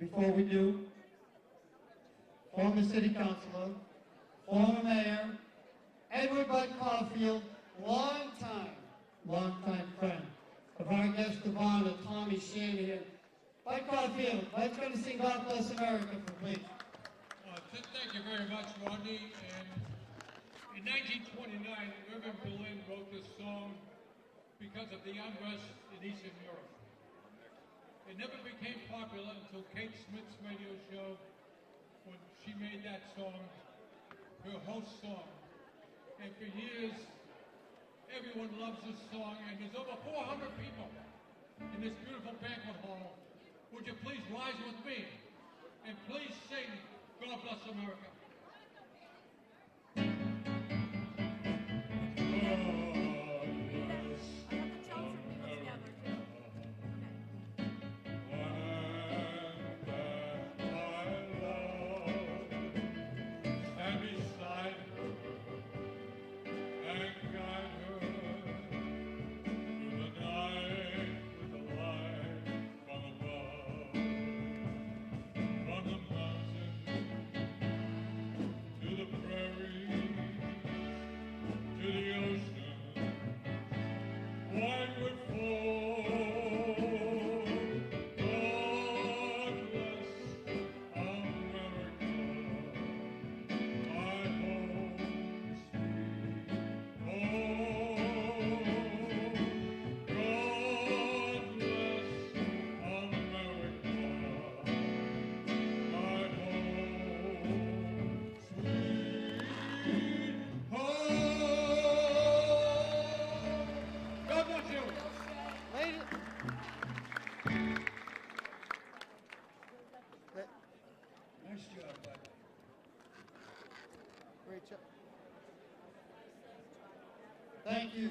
before we do, former city councilor, former mayor, Edward Bud Caulfield, longtime friend of our guest of honor, Tommy Shanahan. Bud Caulfield, Bud's going to sing God Bless America for please. Thank you very much, Rodney. And in 1929, Irving Berlin wrote this song because of the unrest in Eastern Europe. It never became popular until Kate Smith's radio show, when she made that song her host song. And for years, everyone loves this song, and there's over 400 people in this beautiful banquet hall. Would you please rise with me and please sing God Bless America.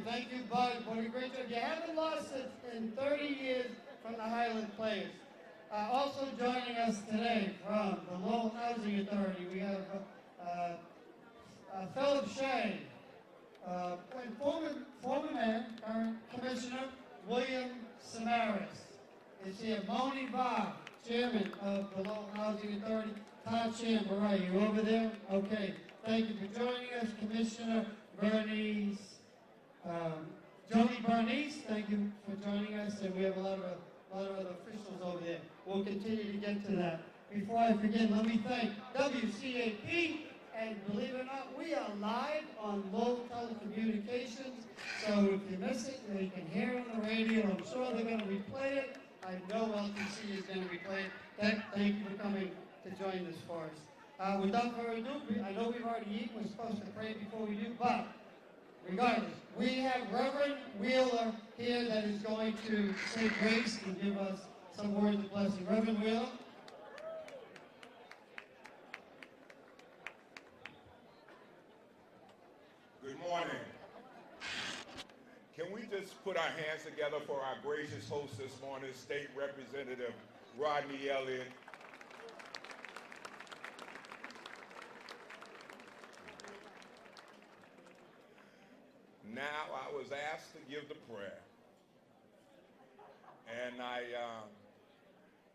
Thank you, Bud. What a great job. You haven't lost it in 30 years from the Highland Players. Also joining us today from the Lowell Housing Authority, we have Philip Shea, and former mayor, current commissioner, William Samaras. Is here. Moni Barr, chairman of the Lowell Housing Authority. Todd Chamberay, you over there? Okay. Thank you for joining us, Commissioner Bernice. Jody Bernice, thank you for joining us, and we have a lot of other officials over there. We'll continue to get to that. Before I forget, let me thank WCAP, and believe it or not, we are live on Lowell Telecommunications, so if you miss it, you can hear it on the radio. I'm sure they're going to replay it. I know LTC is going to replay it. Thank you for coming to join us for us. Without further ado, I know we've already eaten, we're supposed to pray before we do, but regardless, we have Reverend Wheeler here that is going to say grace and give us some words of blessing. Reverend Wheeler. Good morning. Can we just put our hands together for our gracious host this morning, State Representative Rodney Elliott. Now I was asked to give the prayer, and I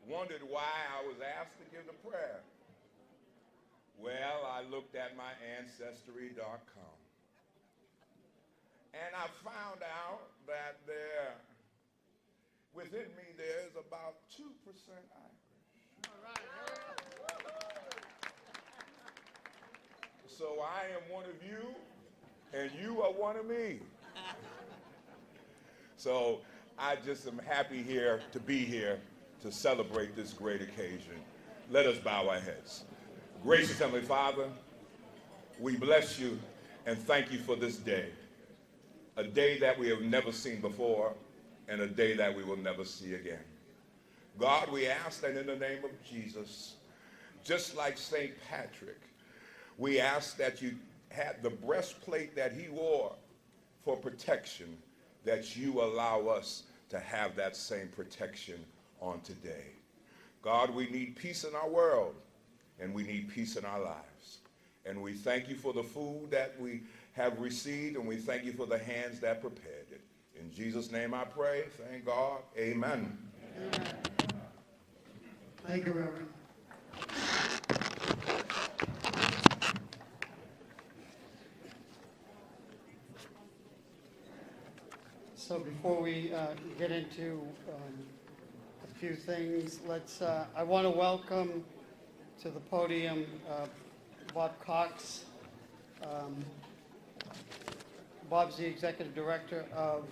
wondered why I was asked to give the prayer. Well, I looked at my Ancestry.com, and I found out that within me there's about 2% Irish. All right. So I am one of you, and you are one of me. So I just am happy here to be here to celebrate this great occasion. Let us bow our heads. Gracious Heavenly Father, we bless you and thank you for this day, a day that we have never seen before and a day that we will never see again. God, we ask that in the name of Jesus, just like St. Patrick, we ask that you had the breastplate that he wore for protection, that you allow us to have that same protection on today. God, we need peace in our world, and we need peace in our lives. And we thank you for the food that we have received, and we thank you for the hands that prepared it. In Jesus' name I pray. Thank God. Amen. Amen. Thank you, Reverend. So before we get into a few things, I want to welcome to the podium Bob Cox. Bob's the executive director of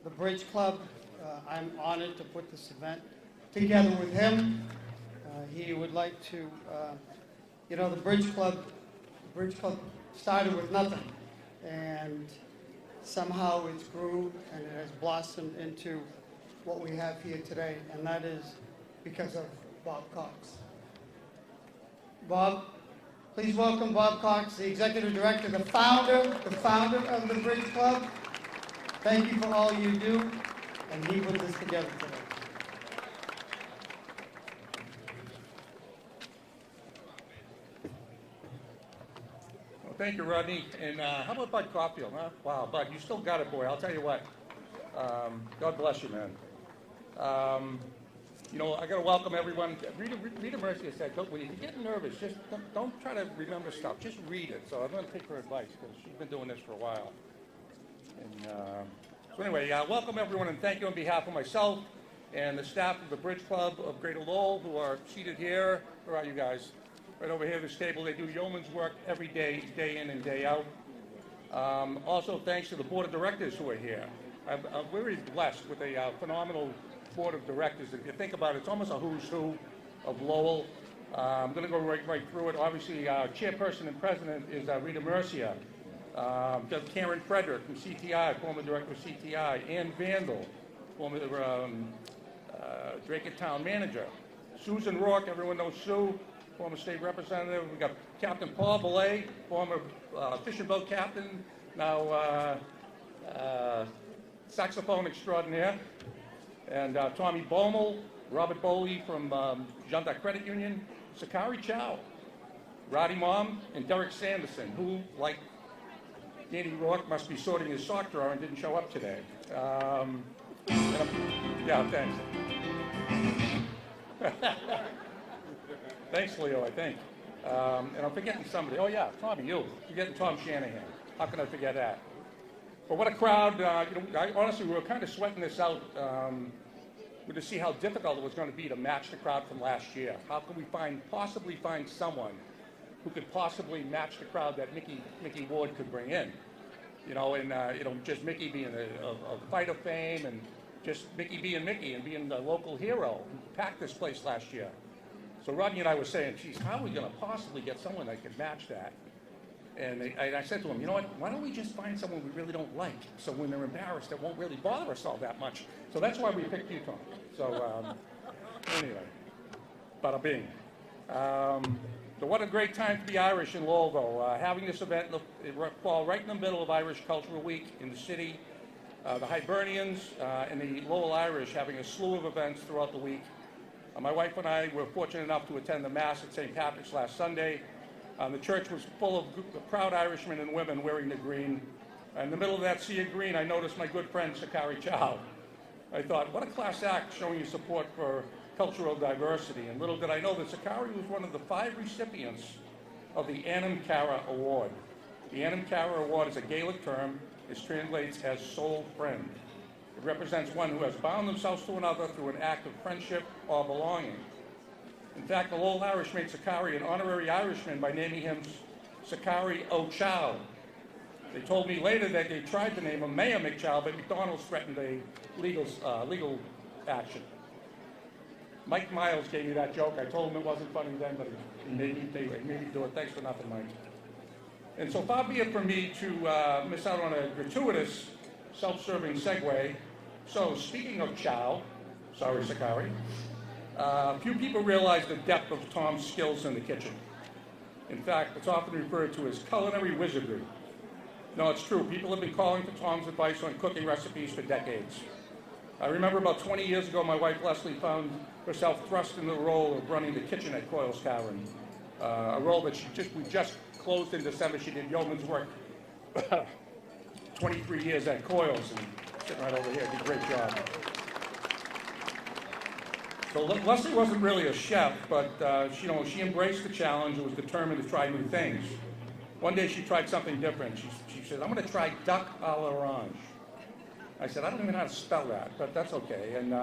the Bridge Club. I'm honored to put this event together with him. He would like to, the Bridge Club started with nothing, and somehow it's grew and it has blossomed into what we have here today, and that is because of Bob Cox. Bob, please welcome Bob Cox, the executive director, the founder of the Bridge Club. Thank you for all you do, and he put this together today. Well, thank you, Rodney. And how about Bud Caulfield, huh? Wow, Bud, you still got it, boy. I'll tell you what. God bless you, man. I got to welcome everyone. Rita Mercia said, when you're getting nervous, just don't try to remember stuff. Just read it. So I'm going to take her advice because she's been doing this for a while. And so anyway, welcome everyone, and thank you on behalf of myself and the staff of the Bridge Club of Greater Lowell, who are seated here. Where are you guys? Right over here at this table. They do yeoman's work every day, day in and day out. Also, thanks to the board of directors who are here. I'm very blessed with a phenomenal board of directors. If you think about it, it's almost a who's who of Lowell. I'm going to go right through it. Obviously, our chairperson and president is Rita Mercia. Karen Frederick from CTI, former director of CTI. Ann Vandal, former Drake Town manager. Susan Rourke, everyone knows Sue, former state representative. We got Captain Paul Belay, former fishing boat captain, now saxophone extraordinaire. And Tommy Bommel, Robert Boley from Jeanne Credit Union, Sakari Chow, Roddy Mom, and Derek Sanderson, who, like Danny Rourke, must be sorting his sock drawer and didn't show up today. Yeah, thanks. Thanks, Leo, I think. And I'm forgetting somebody. Oh, yeah, Tommy, you. Forgetting Tom Shanahan. How can I forget that? But what a crowd. Honestly, we were kind of sweating this out to see how difficult it was going to be to match the crowd from last year. How can we possibly find someone who could possibly match the crowd that Mickey Ward could bring in? Just Mickey being a fight of fame, and just Mickey being Mickey and being the local hero who packed this place last year. So Rodney and I were saying, geez, how are we going to possibly get someone that could match that? And I said to him, you know what, why don't we just find someone we really don't like, so when they're embarrassed, it won't really bother us all that much. So that's why we picked you, Tom. So anyway, bada bing. So what a great time to be Irish in Lowell. Having this event fall right in the middle of Irish Cultural Week in the city. The Hibernians and the Lowell Irish having a slew of events throughout the week. My wife and I were fortunate enough to attend the Mass at St. Patrick's last Sunday. The church was full of proud Irishmen and women wearing the green. In the middle of that sea of green, I noticed my good friend Sakari Chow. I thought, what a class act showing your support for cultural diversity. And little did I know that Sakari was one of the 5 recipients of the Anam Cara Award. The Anam Cara Award is a Gaelic term. It translates as soul friend. It represents one who has bound themselves to another through an act of friendship or belonging. In fact, the Lowell Irish made Sakari an honorary Irishman by naming him Sakari O'Chow. They told me later that they tried to name him Mayor McChow, but McDonald's threatened a legal action. Mike Miles gave me that joke. I told him it wasn't funny then, but he made me do it. Thanks for nothing, Mike. And so far be it from me to miss out on a gratuitous, self-serving segue. So speaking of Chow, sorry, Sakari, few people realize the depth of Tom's skills in the kitchen. In fact, it's often referred to as culinary wizardry. No, it's true. People have been calling for Tom's advice on cooking recipes for decades. I remember about 20 years ago, my wife Leslie found herself thrust into the role of running the kitchen at Coyle's Tavern, a role that we just closed in December. She did yeoman's work 23 years at Coyle's, and sitting right over here, did a great job. So Leslie wasn't really a chef, but she embraced the challenge and was determined to try new things. One day she tried something different. She said, I'm going to try duck à l'orange. I said, I don't even know how to spell that, but that's okay. And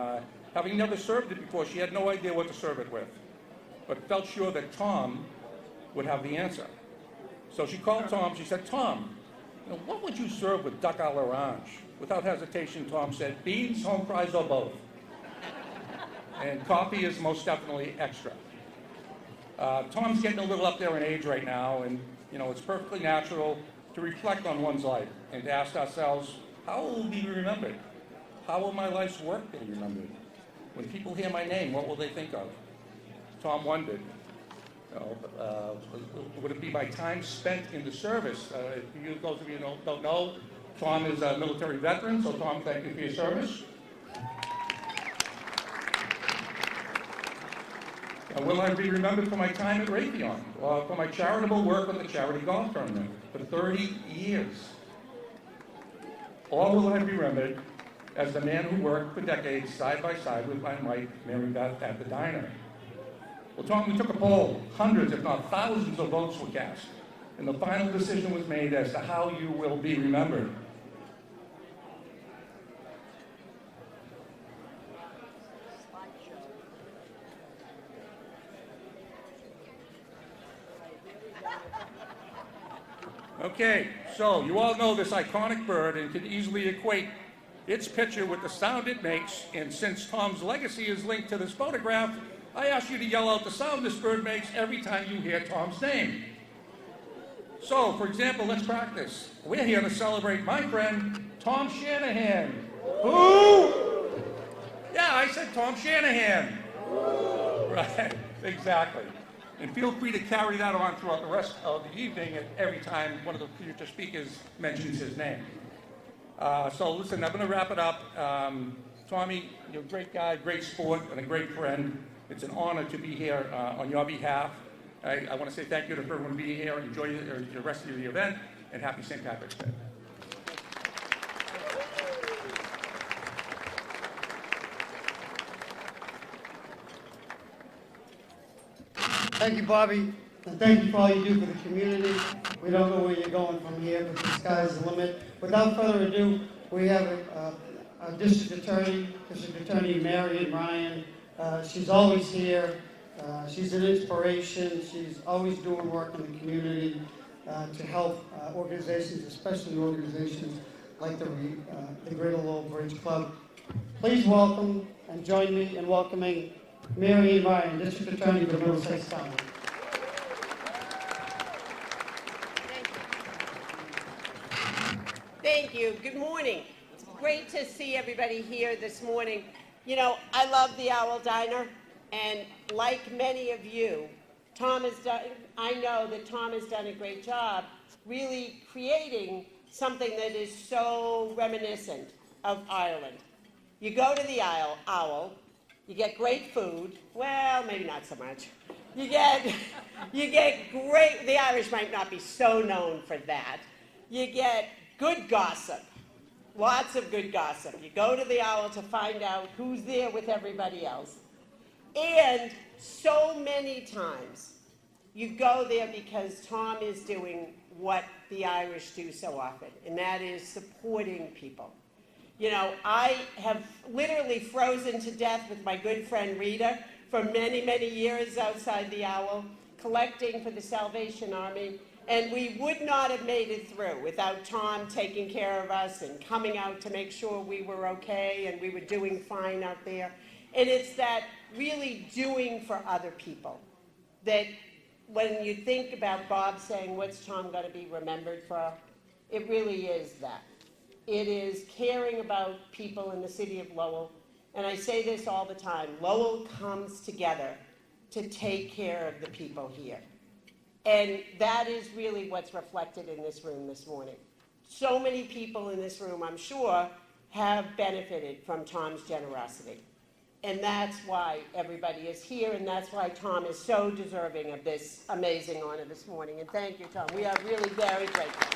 having never served it before, she had no idea what to serve it with, but felt sure that Tom would have the answer. So she called Tom. She said, Tom, what would you serve with duck à l'orange? Without hesitation, Tom said, beans, home fries, or both. And coffee is most definitely extra. Tom's getting a little up there in age right now, and it's perfectly natural to reflect on one's life and to ask ourselves, how will we be remembered? How will my life's work be remembered? When people hear my name, what will they think of? Tom wondered, would it be my time spent in the service? Those of you who don't know, Tom is a military veteran, so Tom, thank you for your service. Will I be remembered for my time at Raytheon, or for my charitable work with the charity golf tournament for 30 years? Or will I be remembered as the man who worked for decades side by side with my wife, Mary Beth, at the diner? Well, Tom, we took a poll. Hundreds, if not thousands, of votes were cast, and the final decision was made as to how you will be remembered. Okay, so you all know this iconic bird and can easily equate its picture with the sound it makes, and since Tom's legacy is linked to this photograph, I ask you to yell out the sound this bird makes every time you hear Tom's name. So, for example, let's practice. We're here to celebrate my friend, Tom Shanahan. Who? Yeah, I said Tom Shanahan. Right, exactly. And feel free to carry that on throughout the rest of the evening at every time one of the future speakers mentions his name. So listen, I'm going to wrap it up. Tommy, you're a great guy, great sport, and a great friend. It's an honor to be here on your behalf. I want to say thank you to everyone being here. Enjoy the rest of the event, and happy St. Patrick's Day. Thank you, Bobby, and thank you for all you do for the community. We don't know where you're going from here, but the sky's the limit. Without further ado, we have our District Attorney Marion Ryan. She's always here. She's an inspiration. She's always doing work in the community to help organizations, especially organizations like the Greater Lowell Bridge Club. Please welcome and join me in welcoming Marion Ryan, District Attorney for Middlesex County. Thank you. Good morning. It's great to see everybody here this morning. I love the Owl Diner, and like many of you, I know that Tom has done a great job really creating something that is so reminiscent of Ireland. You go to the Owl, you get great food. Well, maybe not so much. You get great, the Irish might not be so known for that. You get good gossip, lots of good gossip. You go to the Owl to find out who's there with everybody else. And so many times you go there because Tom is doing what the Irish do so often, and that is supporting people. I have literally frozen to death with my good friend Rita for many, many years outside the Owl, collecting for the Salvation Army, and we would not have made it through without Tom taking care of us and coming out to make sure we were okay and we were doing fine out there. And it's that really doing for other people that when you think about Bob saying, what's Tom going to be remembered for, it really is that. It is caring about people in the city of Lowell. And I say this all the time, Lowell comes together to take care of the people here. And that is really what's reflected in this room this morning. So many people in this room, I'm sure, have benefited from Tom's generosity. And that's why everybody is here, and that's why Tom is so deserving of this amazing honor this morning. And thank you, Tom. We are really very grateful.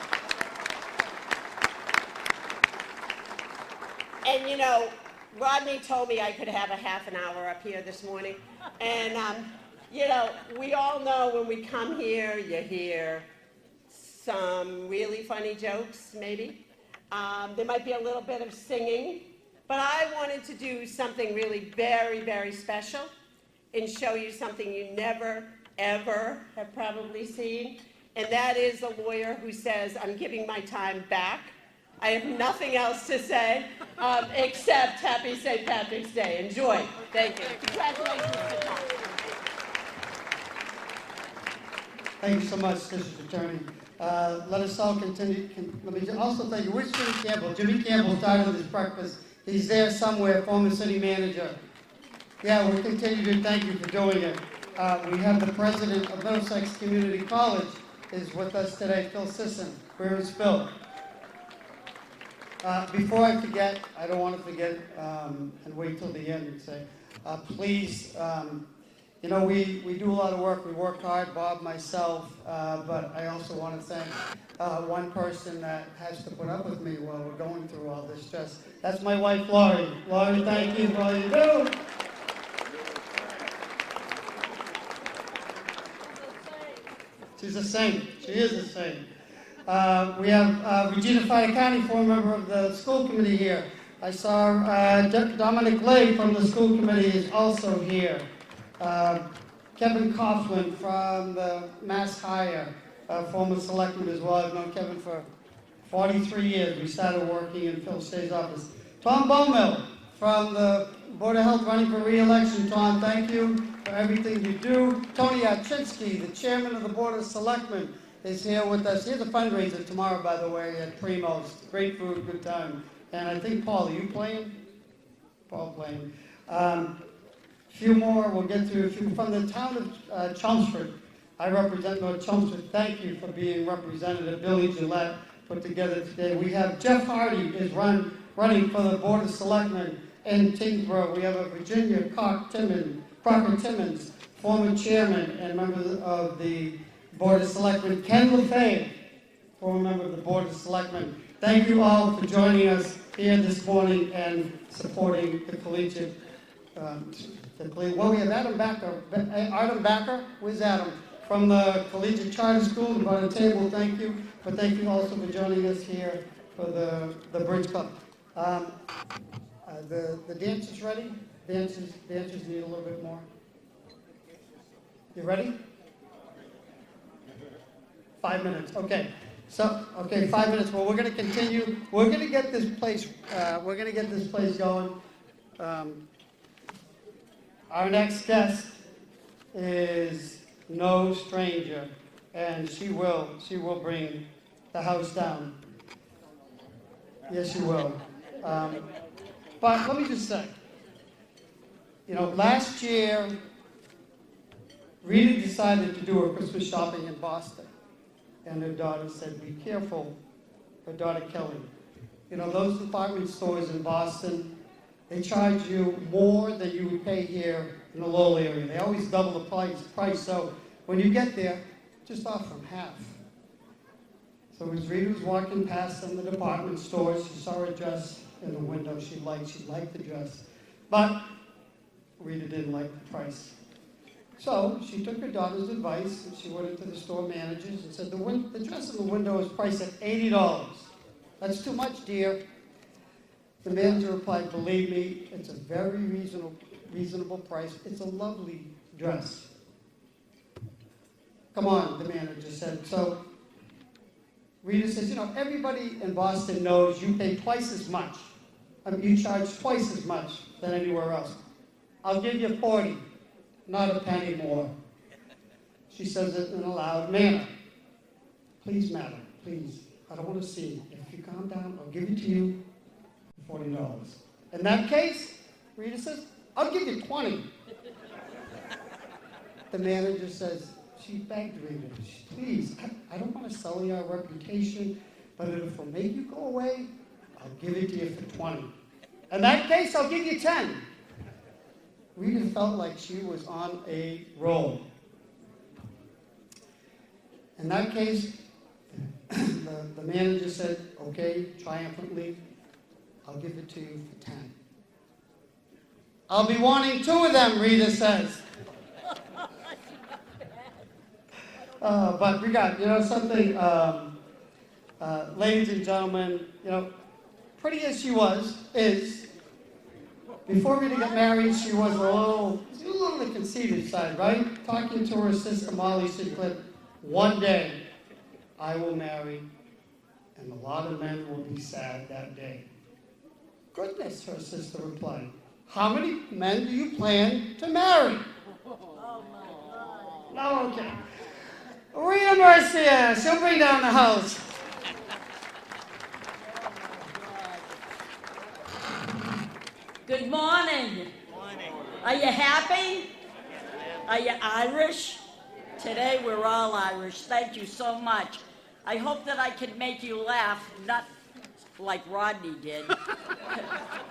And Rodney told me I could have a half an hour up here this morning. And, you know, we all know when we come here, you hear some really funny jokes, maybe. There might be a little bit of singing. But I wanted to do something really very, very special and show you something you never, ever have probably seen. And that is a lawyer who says, I'm giving my time back. I have nothing else to say except Happy St. Patrick's Day. Enjoy. Thank you. Congratulations to Tom. Thank you so much, District Attorney. Let us all continue. Let me also thank you. Where's Jimmy Campbell? Jimmy Campbell started this breakfast. He's there somewhere, former city manager. Yeah, we'll continue to thank you for doing it. We have the president of Middlesex Community College is with us today, Phil Sisson. Where is Phil? Before I forget, I don't want to forget and wait till the end and say, please, you know, we do a lot of work. We work hard, Bob, myself, but I also want to thank one person that has to put up with me while we're going through all this stress. That's my wife, Laurie. Laurie, thank you for all you do. She's a saint. She is a saint. We have Regina Fiacani, former member of the school committee here. I saw Dominic Lay from the school committee is also here. Kevin Coughlin from the Mass Hire, former selectman as well. I've known Kevin for 43 years. We started working in Phil Shay's office. Tom Bowmill from the Board of Health running for re-election. Tom, thank you for everything you do. Tony Yachinsky, the chairman of the Board of Selectmen, is here with us. Here's a fundraiser tomorrow, by the way, at Primo's. Great food, good time. And I think, Paul, are you playing? Paul playing. Few more, we'll get to a few. From the town of Chelmsford, I represent North Chelmsford. Thank you for being represented. Billy Gillette put together today. We have Jeff Hardy is running for the Board of Selectmen in Tingsboro. We have a Virginia Crocker Timmons, former chairman and member of the Board of Selectmen. Ken LaFave, former member of the Board of Selectmen. Thank you all for joining us here this morning and supporting the collegiate. Well, we have Adam Backer. Where's Adam? From the Collegiate Charter School, about a table, thank you. But thank you also for joining us here for the Bridge Club. The dance is ready. Dancers need a little bit more. You ready? 5 minutes, okay. So, okay, 5 minutes. Well, we're going to continue. We're going to get this place. Going. Our next guest is no stranger, and she will bring the house down. Yes, she will. But let me just say, you know, last year, Rita decided to do her Christmas shopping in Boston, and her daughter said, "Be careful." Her daughter Kelly. You know, those department stores in Boston, they charge you more than you would pay here in the Lowell area. They always double the price. So when you get there, just offer them half. So as Rita was walking past some of the department stores, she saw a dress in the window she liked the dress. But Rita didn't like the price. So she took her daughter's advice and she went into the store managers and said, the dress in the window is priced at $80. That's too much, dear. The manager replied, believe me, it's a very reasonable price. It's a lovely dress. Come on, the manager said. So Rita says, you know, everybody in Boston knows you pay twice as much. I mean, you charge twice as much than anywhere else. I'll give you 40, not a penny more. She says it in a loud manner. Please, madam, please. I don't want to see. If you calm down, I'll give it to you for $40. In that case, Rita says, I'll give you 20. The manager says, she begged Rita, please, I don't want to sell you our reputation, but if it'll make you go away, I'll give it to you for 20. In that case, I'll give you 10. Rita felt like she was on a roll. In that case, the manager said, okay, triumphantly, I'll give it to you for 10. I'll be wanting 2 of them, Rita says. But we got, something, ladies and gentlemen, pretty as she is, before Rita got married, she was a little on the conceited side, right? Talking to her sister Molly Sutcliffe, one day I will marry, and a lot of men will be sad that day. Goodness, her sister replied. How many men do you plan to marry? No, okay. Rita Mercia, she'll bring down the house. Good morning. Are you happy? Are you Irish? Today we're all Irish. Thank you so much. I hope that I can make you laugh, not like Rodney did,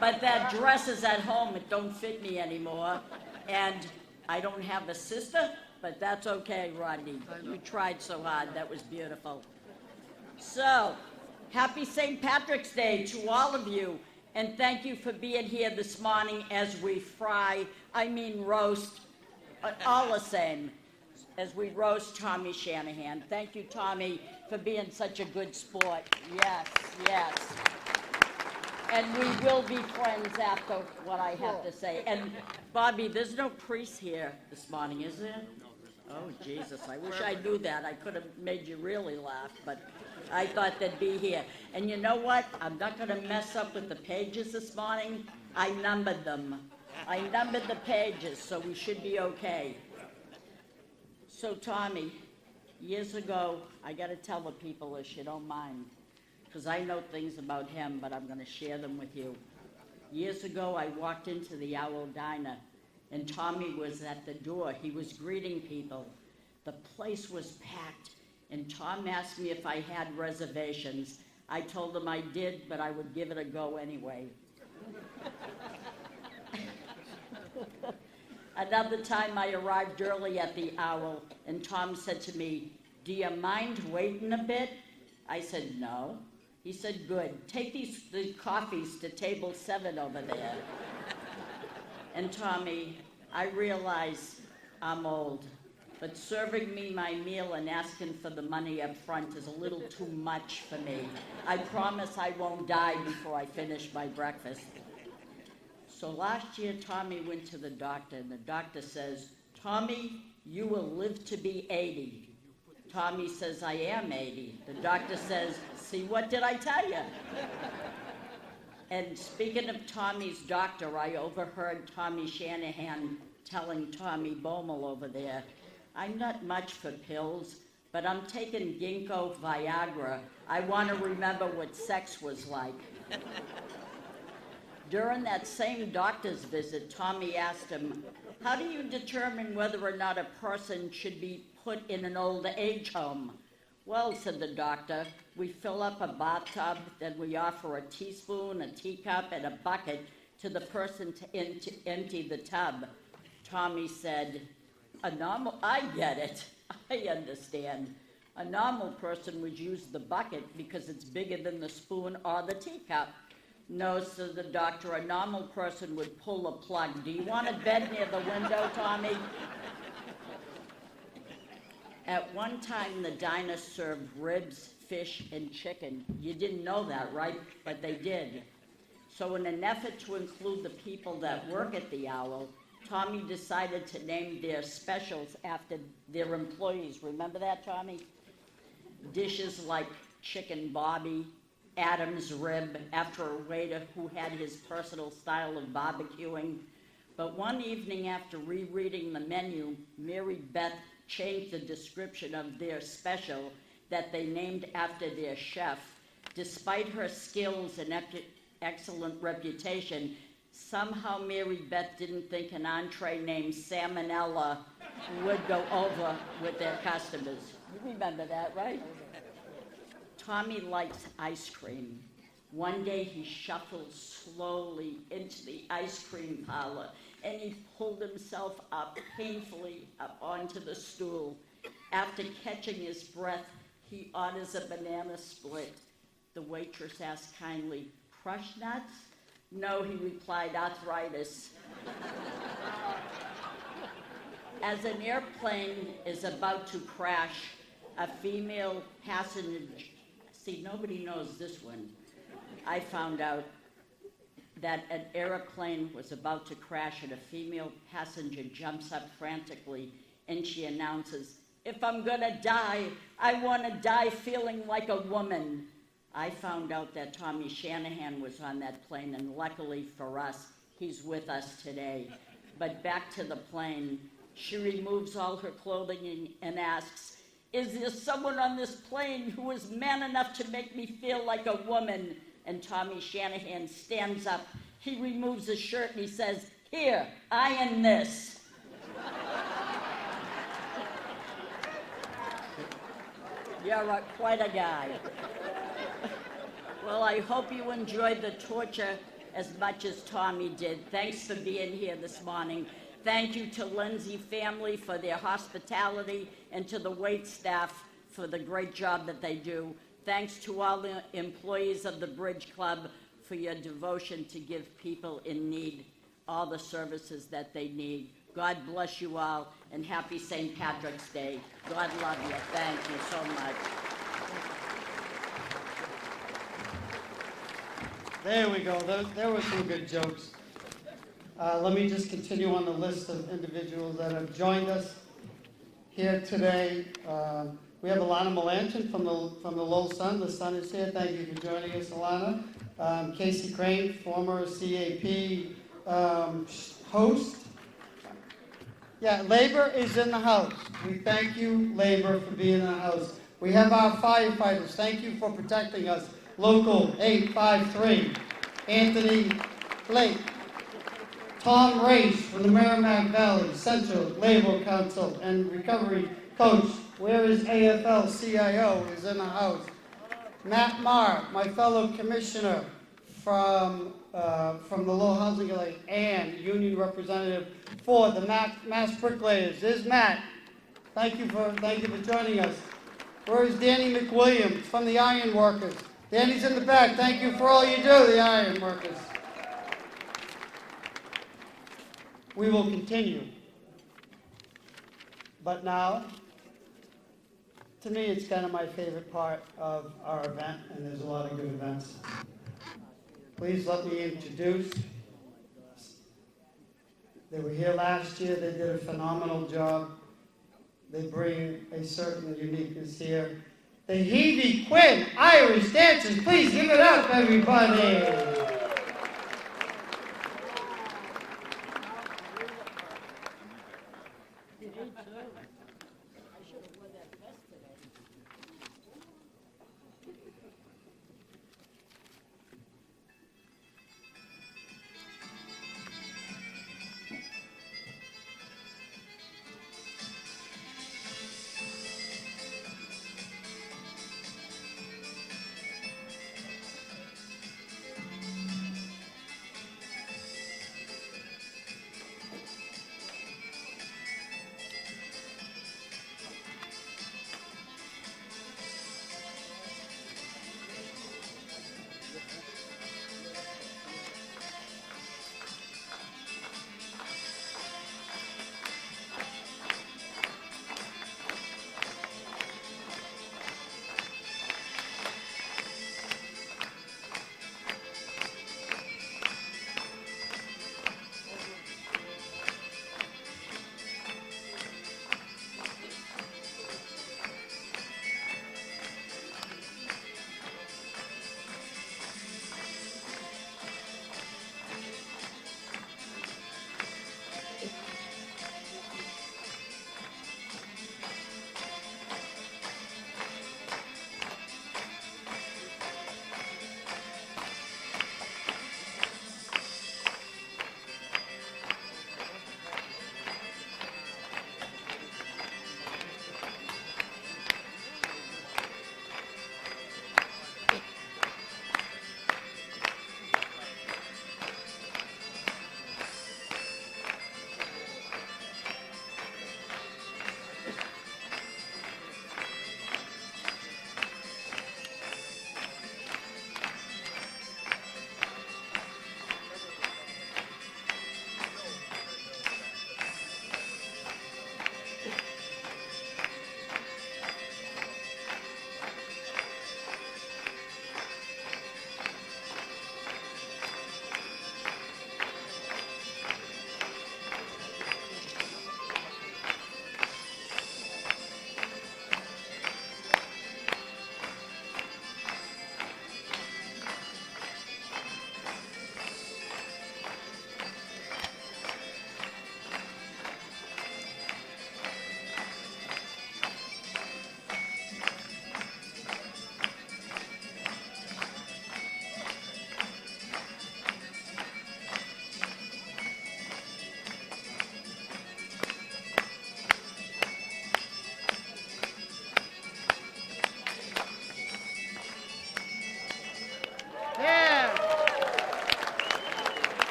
but that dress is at home. It don't fit me anymore. And I don't have a sister, but that's okay, Rodney. You tried so hard. That was beautiful. So, happy St. Patrick's Day to all of you. And thank you for being here this morning as we roast, all the same, as we roast Tommy Shanahan. Thank you, Tommy, for being such a good sport. Yes, yes. And we will be friends after what I have to say. And Bobby, there's no priest here this morning, is there? Oh, Jesus, I wish I knew that. I could have made you really laugh, but I thought they'd be here. And you know what? I'm not going to mess up with the pages this morning. I numbered them. I numbered the pages, so we should be okay. So, Tommy, years ago, I got to tell the people, if you don't mind, because I know things about him, but I'm going to share them with you. Years ago, I walked into the Owl Diner, and Tommy was at the door. He was greeting people. The place was packed, and Tom asked me if I had reservations. I told him I did, but I would give it a go anyway. Another time I arrived early at the Owl, and Tom said to me, "Do you mind waiting a bit?" I said, "No." He said, "Good. Take the coffees to table 7 over there." And Tommy, I realize I'm old, but serving me my meal and asking for the money up front is a little too much for me. I promise I won't die before I finish my breakfast. So last year, Tommy went to the doctor, and the doctor says, "Tommy, you will live to be 80. Tommy says, "I am 80. The doctor says, "See, what did I tell you?" And speaking of Tommy's doctor, I overheard Tommy Shanahan telling Tommy Bommel over there, "I'm not much for pills, but I'm taking ginkgo Viagra. I want to remember what sex was like." During that same doctor's visit, Tommy asked him, "How do you determine whether or not a person should be put in an old age home?" "Well," said the doctor, "we fill up a bathtub, then we offer a teaspoon, a teacup, and a bucket to the person to empty the tub." Tommy said, I get it. I understand. A normal person would use the bucket because it's bigger than the spoon or the teacup." "No," said the doctor, "a normal person would pull a plug. Do you want a bed near the window, Tommy?" At one time, the diner served ribs, fish, and chicken. You didn't know that, right? But they did. So in an effort to include the people that work at the Owl, Tommy decided to name their specials after their employees. Remember that, Tommy? Dishes like chicken bobby, Adam's rib, after a waiter who had his personal style of barbecuing. But one evening after rereading the menu, Mary Beth changed the description of their special that they named after their chef. Despite her skills and excellent reputation, somehow Mary Beth didn't think an entree named Salmonella would go over with their customers. You remember that, right? Tommy likes ice cream. One day he shuffled slowly into the ice cream parlor, and he pulled himself up painfully up onto the stool. After catching his breath, he orders a banana split. The waitress asked kindly, "Crushed nuts?" No, he replied, arthritis. As an airplane is about to crash, a female passenger, see, nobody knows this one. I found out that an airplane was about to crash and a female passenger jumps up frantically and she announces, "If I'm gonna die, I wanna die feeling like a woman." I found out that Tommy Shanahan was on that plane, and luckily for us, he's with us today. But back to the plane, she removes all her clothing and asks, "Is there someone on this plane who is man enough to make me feel like a woman?" And Tommy Shanahan stands up, he removes his shirt and he says, "Here, iron this." You're quite a guy. Well, I hope you enjoyed the torture as much as Tommy did. Thanks for being here this morning. Thank you to Lindsay family for their hospitality and to the wait staff for the great job that they do. Thanks to all the employees of the Bridge Club for your devotion to give people in need all the services that they need. God bless you all, and happy St. Patrick's Day. God love you. Thank you so much. There we go. There were some good jokes. Let me just continue on the list of individuals that have joined us here today. We have Alana Melanchon from the Lowell Sun. The Sun is here. Thank you for joining us, Alana. Casey Crane, former CAP host. Yeah, Labor is in the house. We thank you, Labor, for being in the house. We have our firefighters. Thank you for protecting us. Local 853, Anthony Blake. Tom Race from the Merrimack Valley Central Labor Council and Recovery Coach. Where is AFL-CIO is in the house. Matt Marr, my fellow commissioner from the Lowell Housing Authority and union representative for the Mass Bricklayers. There's Matt. Thank you for joining us. Where is Danny McWilliams from the Iron Workers? Danny's in the back. Thank you for all you do, the Iron Workers. We will continue. But now, to me, it's kind of my favorite part of our event, and there's a lot of good events. Please let me introduce. They were here last year. They did a phenomenal job. They bring a certain uniqueness here. The Heavey Quinn Irish Dancers. Please give it up, everybody.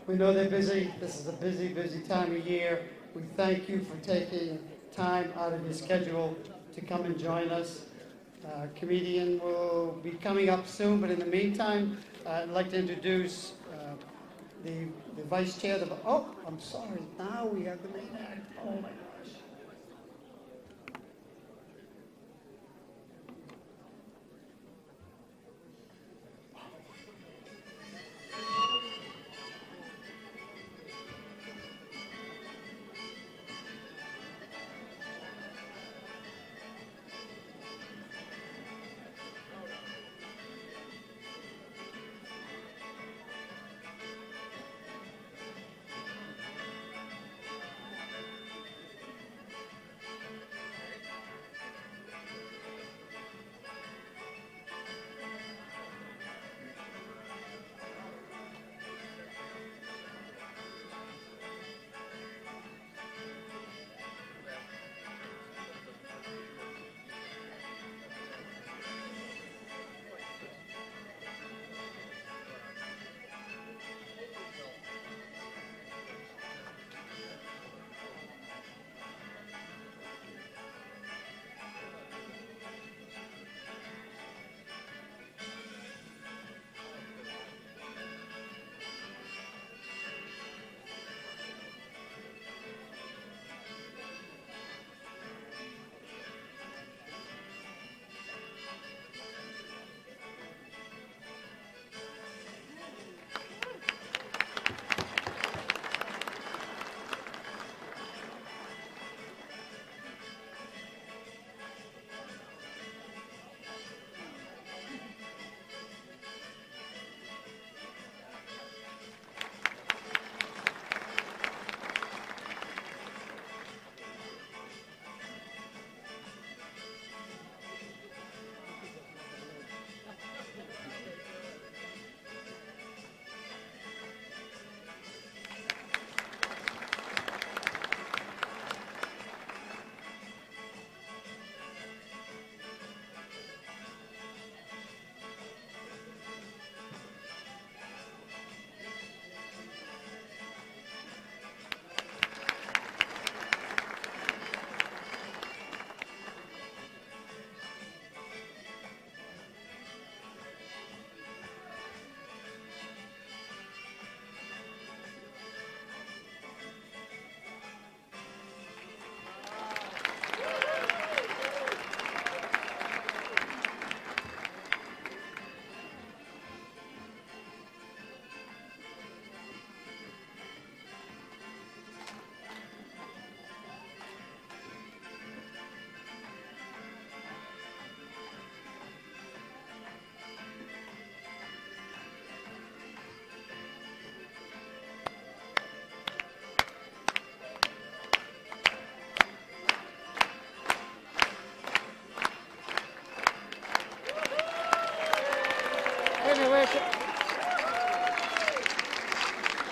We know they're busy. This is a busy, busy time of year. We thank you for taking time out of your schedule to come and join us. Comedian will be coming up soon, but in the meantime, I'd like to introduce the vice chair. Oh, I'm sorry. Now we have the main act. Oh my gosh.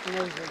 Amazing.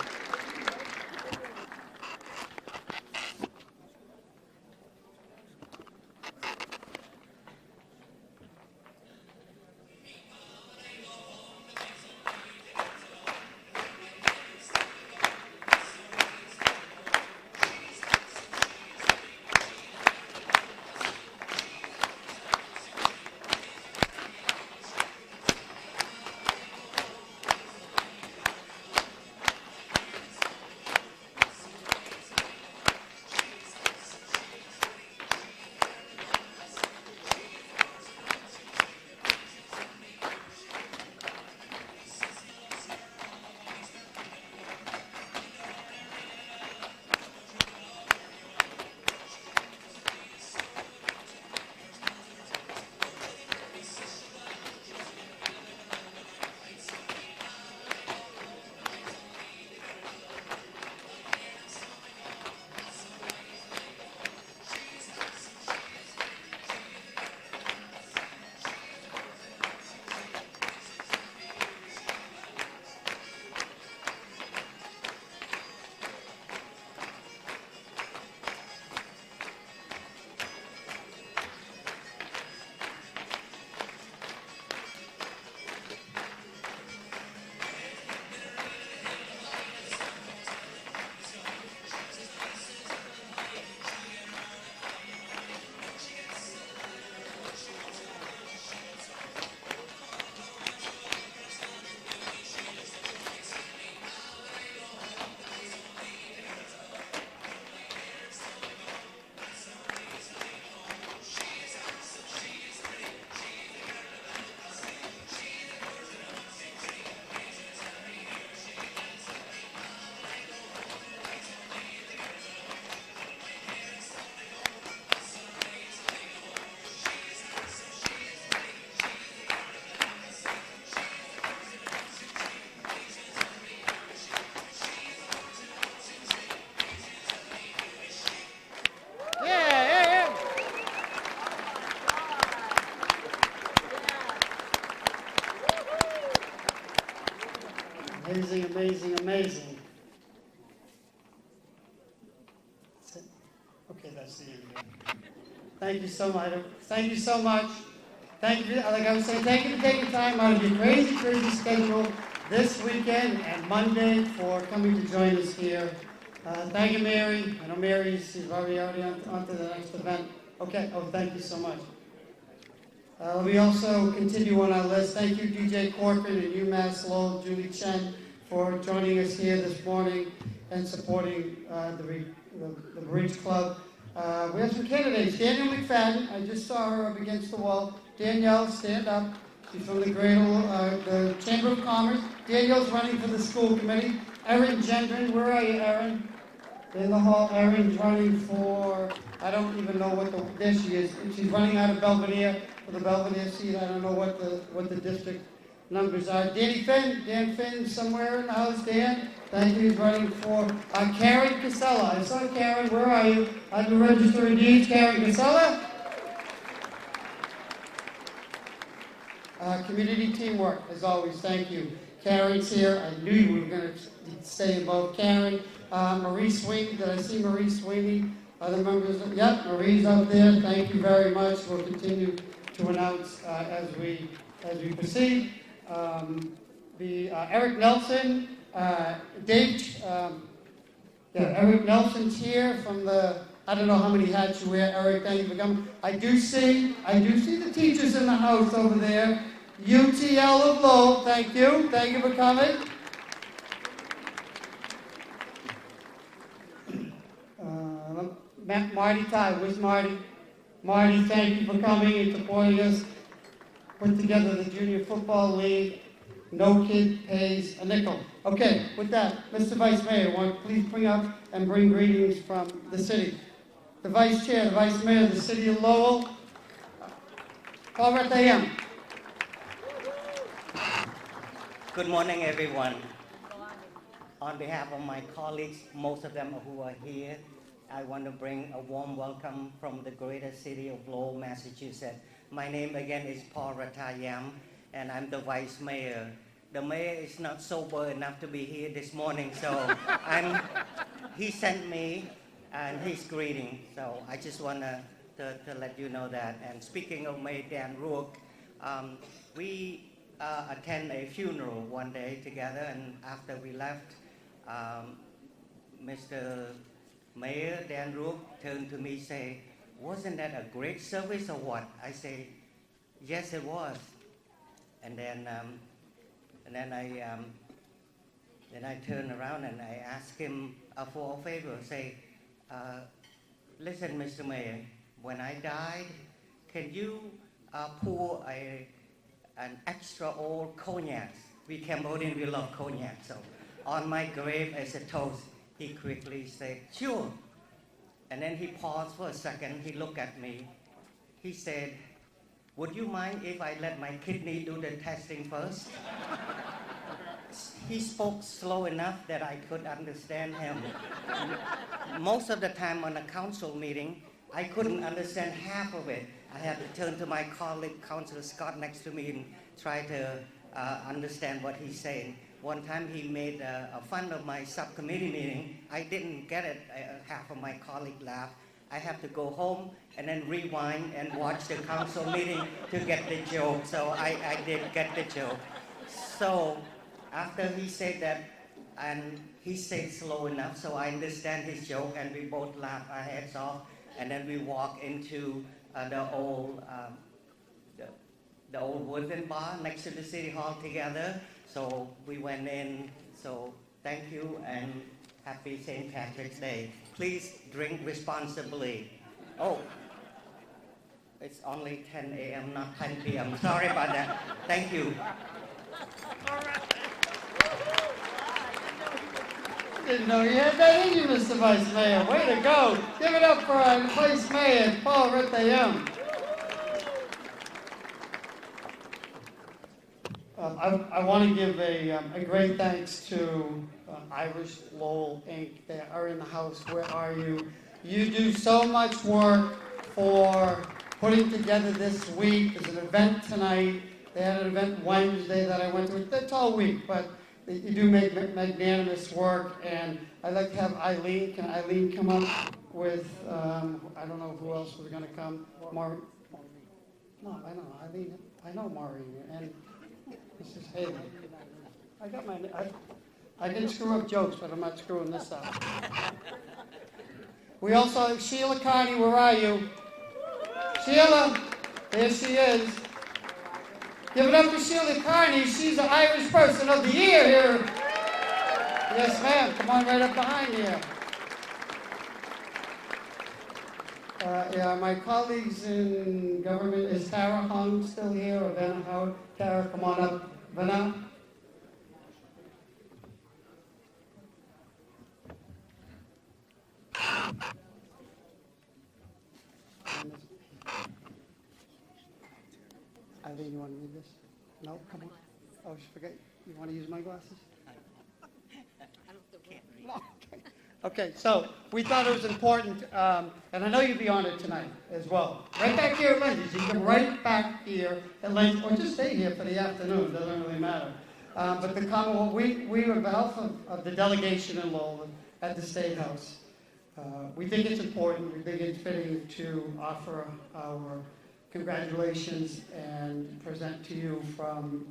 Amazing, amazing, amazing. That's it? Okay, that's the end. Thank you so much. Thank you so much. Thank you, like I was saying, thank you for taking time out of your crazy, crazy schedule this weekend and Monday for coming to join us here. Thank you, Mary. I know she's already on to the next event. Okay, thank you so much. We also continue on our list. Thank you, DJ Corcoran and UMass Lowell, Julie Chen, for joining us here this morning and supporting the Bridge Club. We have some candidates. Daniel McFadden, I just saw her up against the wall. Danielle, stand up. She's from the Chamber of Commerce. Danielle's running for the school committee. Erin Gendron, where are you, Erin? In the hall. Erin's running for, I don't even know there she is. She's running out of Belvedere for the Belvedere seat. I don't know what the district numbers are. Dan Finn, somewhere in the house. Dan, thank you. He's running for Karen Casella. I saw Karen. Where are you? At the Register of Deeds, Karen Casella. Community teamwork, as always. Thank you. Karen's here. I knew you were going to stay involved. Karen, Marie Sweeney. Did I see Marie Sweeney? Other members? Yep, Marie's up there. Thank you very much. We'll continue to announce as we proceed. Eric Nelson, Eric Nelson's here from I don't know how many hats you wear, Eric. Thank you for coming. I do see the teachers in the house over there. UTL of Lowell, thank you. Thank you for coming. Marty Ty, where's Marty? Marty, thank you for coming and supporting us. Put together the Junior Football League. No kid pays a nickel. Okay, with that, Mr. Vice Mayor, won't you please bring greetings from the city. The Vice Chair, the Vice Mayor of the City of Lowell, Paul Ratayam. Good morning, everyone. On behalf of my colleagues, most of them who are here, I want to bring a warm welcome from the greater city of Lowell, Massachusetts. My name again is Paul Ratayam, and I'm the Vice Mayor. The Mayor is not sober enough to be here this morning, so he sent me and his greeting. So I just want to let you know that. And speaking of Mayor Dan Rourke, we attend a funeral one day together, and after we left, Mr. Mayor Dan Rourke turned to me and said, "Wasn't that a great service or what?" I say, "Yes, it was." And then I turned around and I asked him for a favor. Say, "Listen, Mr. Mayor, when I died, can you pour an extra old cognac? We Cambodians, we love cognac. So on my grave as a toast." He quickly said, "Sure." And then he paused for a second. He looked at me. He said, "Would you mind if I let my kidney do the testing first?" He spoke slow enough that I could understand him. Most of the time on a council meeting, I couldn't understand half of it. I had to turn to my colleague, Councilor Scott, next to me and try to understand what he's saying. One time he made fun of my subcommittee meeting. I didn't get it. Half of my colleague laughed. I have to go home and then rewind and watch the council meeting to get the joke. So I did get the joke. So after he said that, and he said slow enough, so I understand his joke, and we both laughed our heads off, and then we walked into the old wooden bar next to the City Hall together. So we went in. So thank you and happy St. Patrick's Day. Please drink responsibly. Oh, it's only 10 a.m., not 10 p.m. Sorry about that. Thank you. Didn't know you had that in you, Mr. Vice Mayor. Way to go. Give it up for our Vice Mayor, Paul Ratayam. I want to give a great thanks to Irish Lowell Inc. They are in the house. Where are you? You do so much work for putting together this week. There's an event tonight. They had an event Wednesday that I went to. That's all week, but You do make magnanimous work, and I'd like to have Eileen. Can Eileen come up with, I don't know who else was going to come. No, I know Eileen. I know Maureen, and this is Haley. I got my. I didn't screw up jokes, but I'm not screwing this up. We also have Sheila Carney. Where are you? Sheila, there she is. Give it up to Sheila Carney. She's the Irish Person of the Year here. Yes, ma'am. Come on right up behind here. Yeah, my colleagues in government, is Tara Hung still here, or Vanna Howard? Tara, come on up. Vanna? Eileen, you want to read this? No, come on. Oh, she forgot. You want to use my glasses? No, okay. Okay, so we thought it was important, and I know you'll be honored tonight as well. Right back here at Lindy's. You can come right back here at Lindy's, or just stay here for the afternoon. Doesn't really matter. But the Commonwealth, we on behalf of the delegation in Lowell at the State House, we think it's important. We think it's fitting to offer our congratulations and present to you from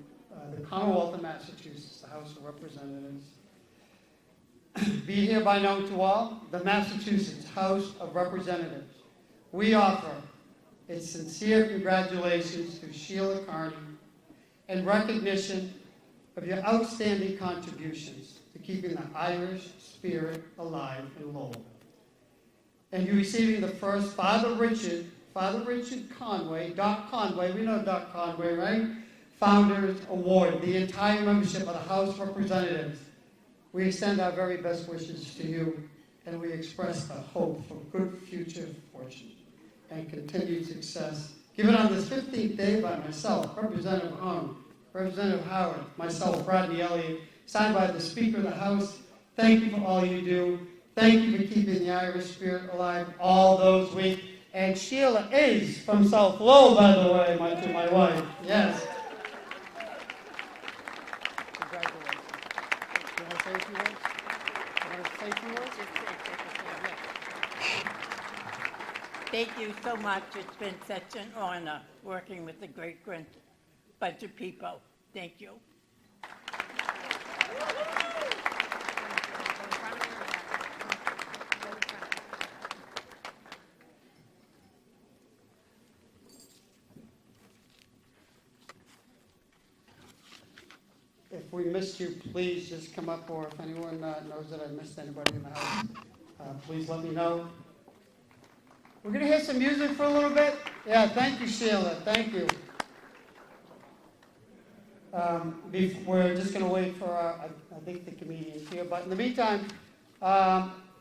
the Commonwealth of Massachusetts, the House of Representatives. Be hereby known to all, the Massachusetts House of Representatives. We offer its sincere congratulations to Sheila Carney in recognition of your outstanding contributions to keeping the Irish spirit alive in Lowell. And you receiving the first Father Richard Conway, Doc Conway, we know Doc Conway, right? Founders Award, the entire membership of the House of Representatives. We extend our very best wishes to you, and we express the hope for good future fortune and continued success. Given on this 15th day by myself, Representative Hung, Representative Howard, myself, Rodney Elliott, signed by the Speaker of the House. Thank you for all you do. Thank you for keeping the Irish spirit alive all those weeks. And Sheila is from South Lowell, by the way, to my wife. Yes. Congratulations. You want to say a few words? You want to say a few words? Thank you so much. It's been such an honor working with a great bunch of people. Thank you. If we missed you, please just come up, or if anyone knows that I missed anybody in the house, please let me know. We're going to hear some music for a little bit. Yeah, thank you, Sheila. Thank you. We're just going to wait for, I think, the comedians here. But in the meantime,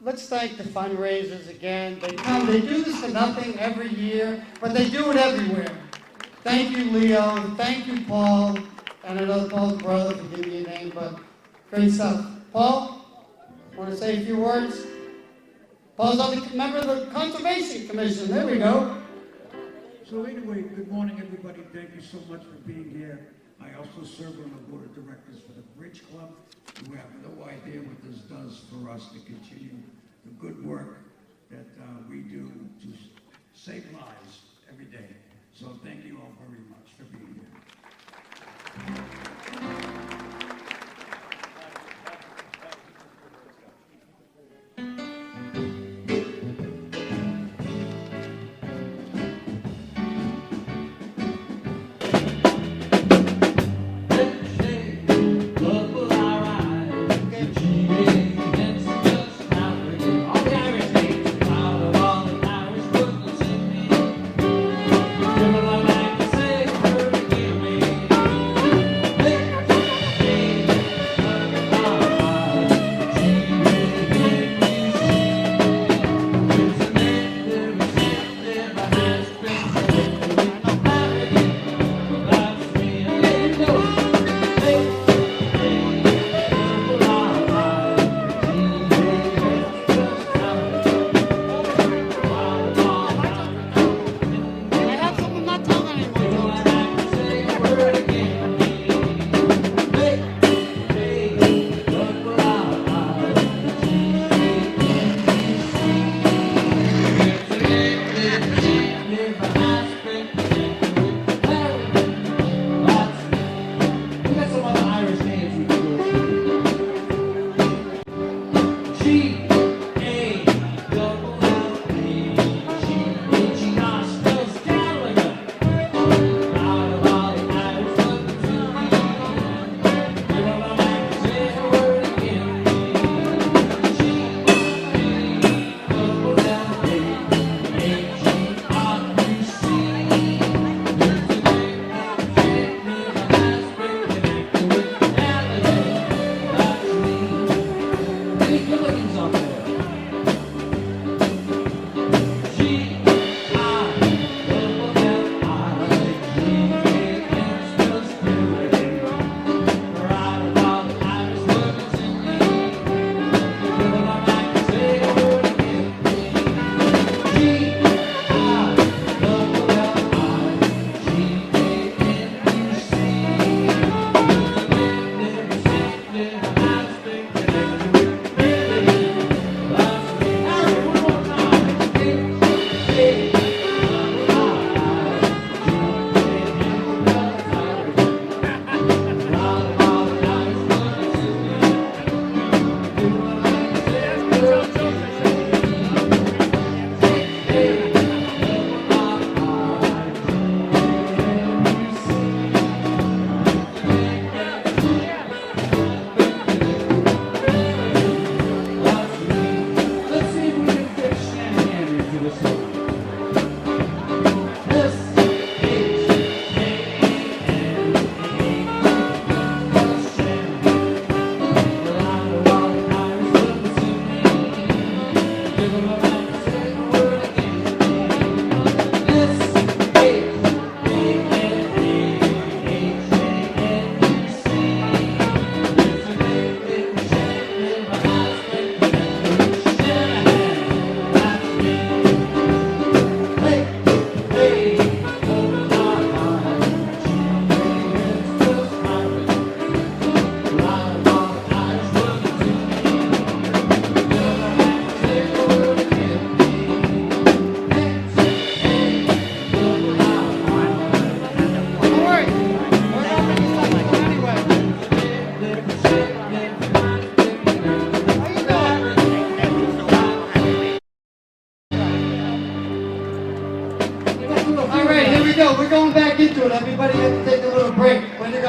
let's thank the fundraisers again. They come, they do this for nothing every year, but they do it everywhere. Thank you, Leo. Thank you, Paul. And I know Paul's brother, forgive me your name, but great stuff. Paul, want to say a few words? Paul's a member of the Conservation Commission. There we go. So anyway, good morning, everybody. Thank you so much for being here. I also serve on the board of directors for the Bridge Club. You have no idea what this does for us to continue the good work that we do to save lives every day. So thank you all very much for being here. Give me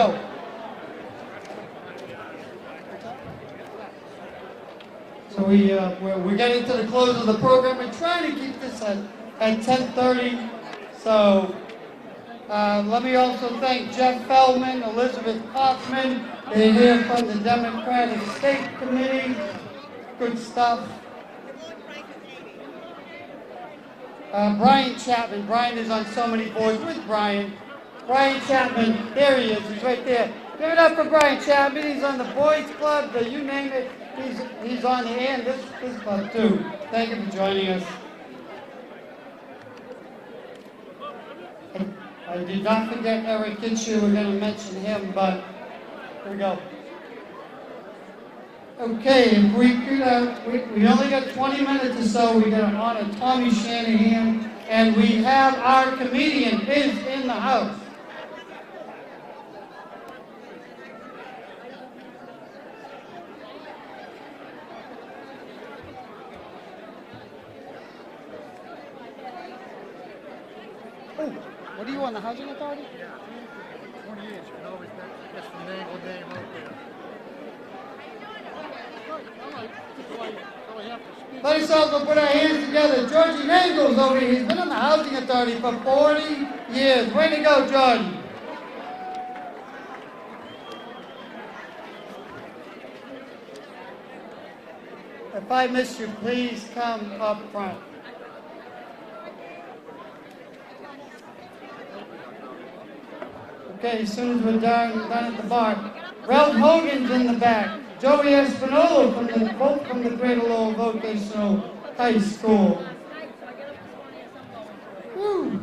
go. So we're getting to the close of the program. We're trying to keep this at 10:30. So let me also thank Jeff Feldman, Elizabeth Hoffman. They're here from the Democratic State Committee. Good stuff. Brian Chapman. Brian is on so many boards with Brian. Brian Chapman, there he is. He's right there. Give it up for Brian Chapman. He's on the Boys Club, you name it. He's on the end. This club too. Thank you for joining us. I did not forget Eric Kinshu. We're going to mention him, but here we go. Okay, if we could, we only got 20 minutes or so. We're going to honor Tommy Shanahan, and we have our comedian is in the house. Oh, what are you on the Housing Authority? Yeah, 20 years, you know, that's the name out there. Let us also put our hands together. Georgie Nangel's over here. He's been on the Housing Authority for 40 years. Way to go, Georgie. If I missed you, please come up front. Okay, as soon as we're done at the bar. Ralph Hogan's in the back. Joey Espinola both from the Greater Lowell Vocational High School. Woo.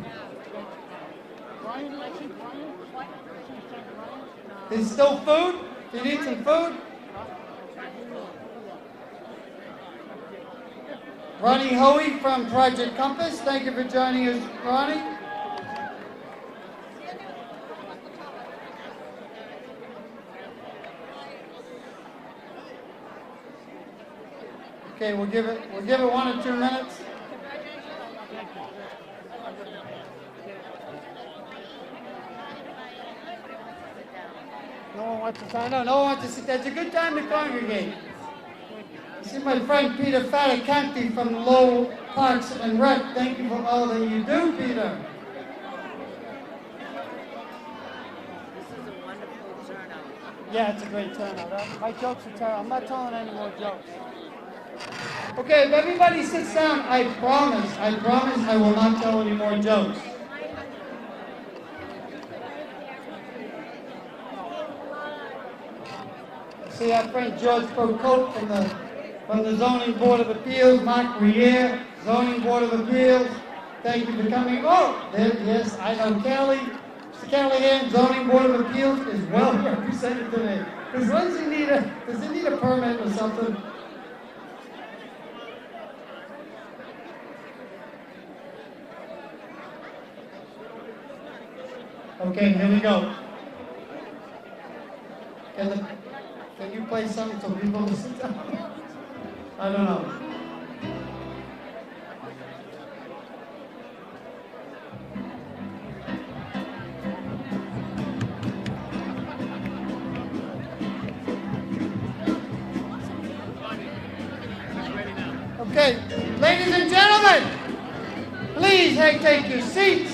There's still food? You need some food? Ronnie Hoey from Project Compass. Thank you for joining us, Ronnie. Okay, we'll give it 1 or 2 minutes. No one wants to sign up. No one wants to sit. That's a good time to congregate. I see my friend Peter Fatacanti from Lowell Parks and Rec. Thank you for all that you do, Peter. This is a wonderful turnout. Yeah, it's a great turnout. My jokes are terrible. I'm not telling any more jokes. Okay, if everybody sits down, I promise I will not tell any more jokes. See our friend George Procope from the Zoning Board of Appeals, Mark Rier, Zoning Board of Appeals. Thank you for coming. Oh, there, yes, I know Kelly. Mr. Callahan, Zoning Board of Appeals is well represented today. Does he need a permit or something? Okay, here we go. Can you play something so people will sit down? I don't know. Okay, ladies and gentlemen, please take your seats.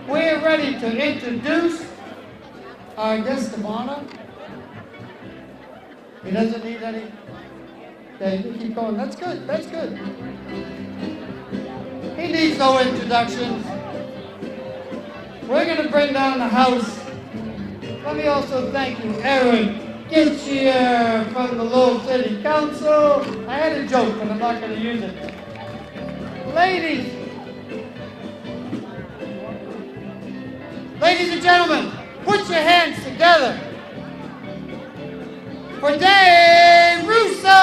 We're ready to introduce our guest of honor. He doesn't need any. Okay, you keep going. That's good. That's good. He needs no introductions. We're going to bring down the house. Let me also thank you, Eric Gitchier from the Lowell City Council. I had a joke, but I'm not going to use it. Ladies and gentlemen, put your hands together for Dave Russo!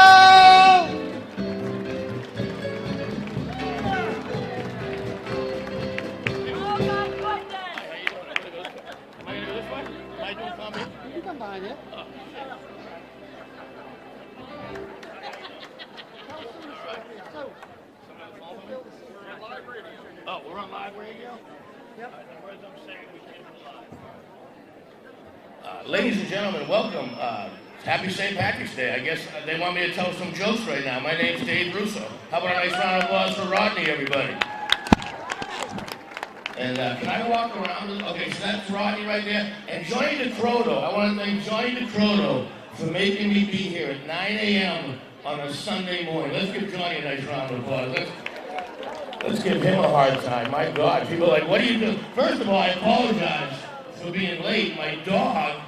You can come behind here. Oh, we're on live radio? Yep. Where's I'm saying we can't be live? Ladies and gentlemen, welcome. Happy St. Patrick's Day. I guess they want me to tell some jokes right now. My name's Dave Russo. How about a nice round of applause for Rodney, everybody? And can I walk around? Okay, so that's Rodney right there. And Johnny DeCroto. I want to thank Johnny DeCroto for making me be here at 9 a.m. on a Sunday morning. Let's give Johnny a nice round of applause. Let's give him a hard time. My God, people are like, what do you do? First of all, I apologize for being late. My dog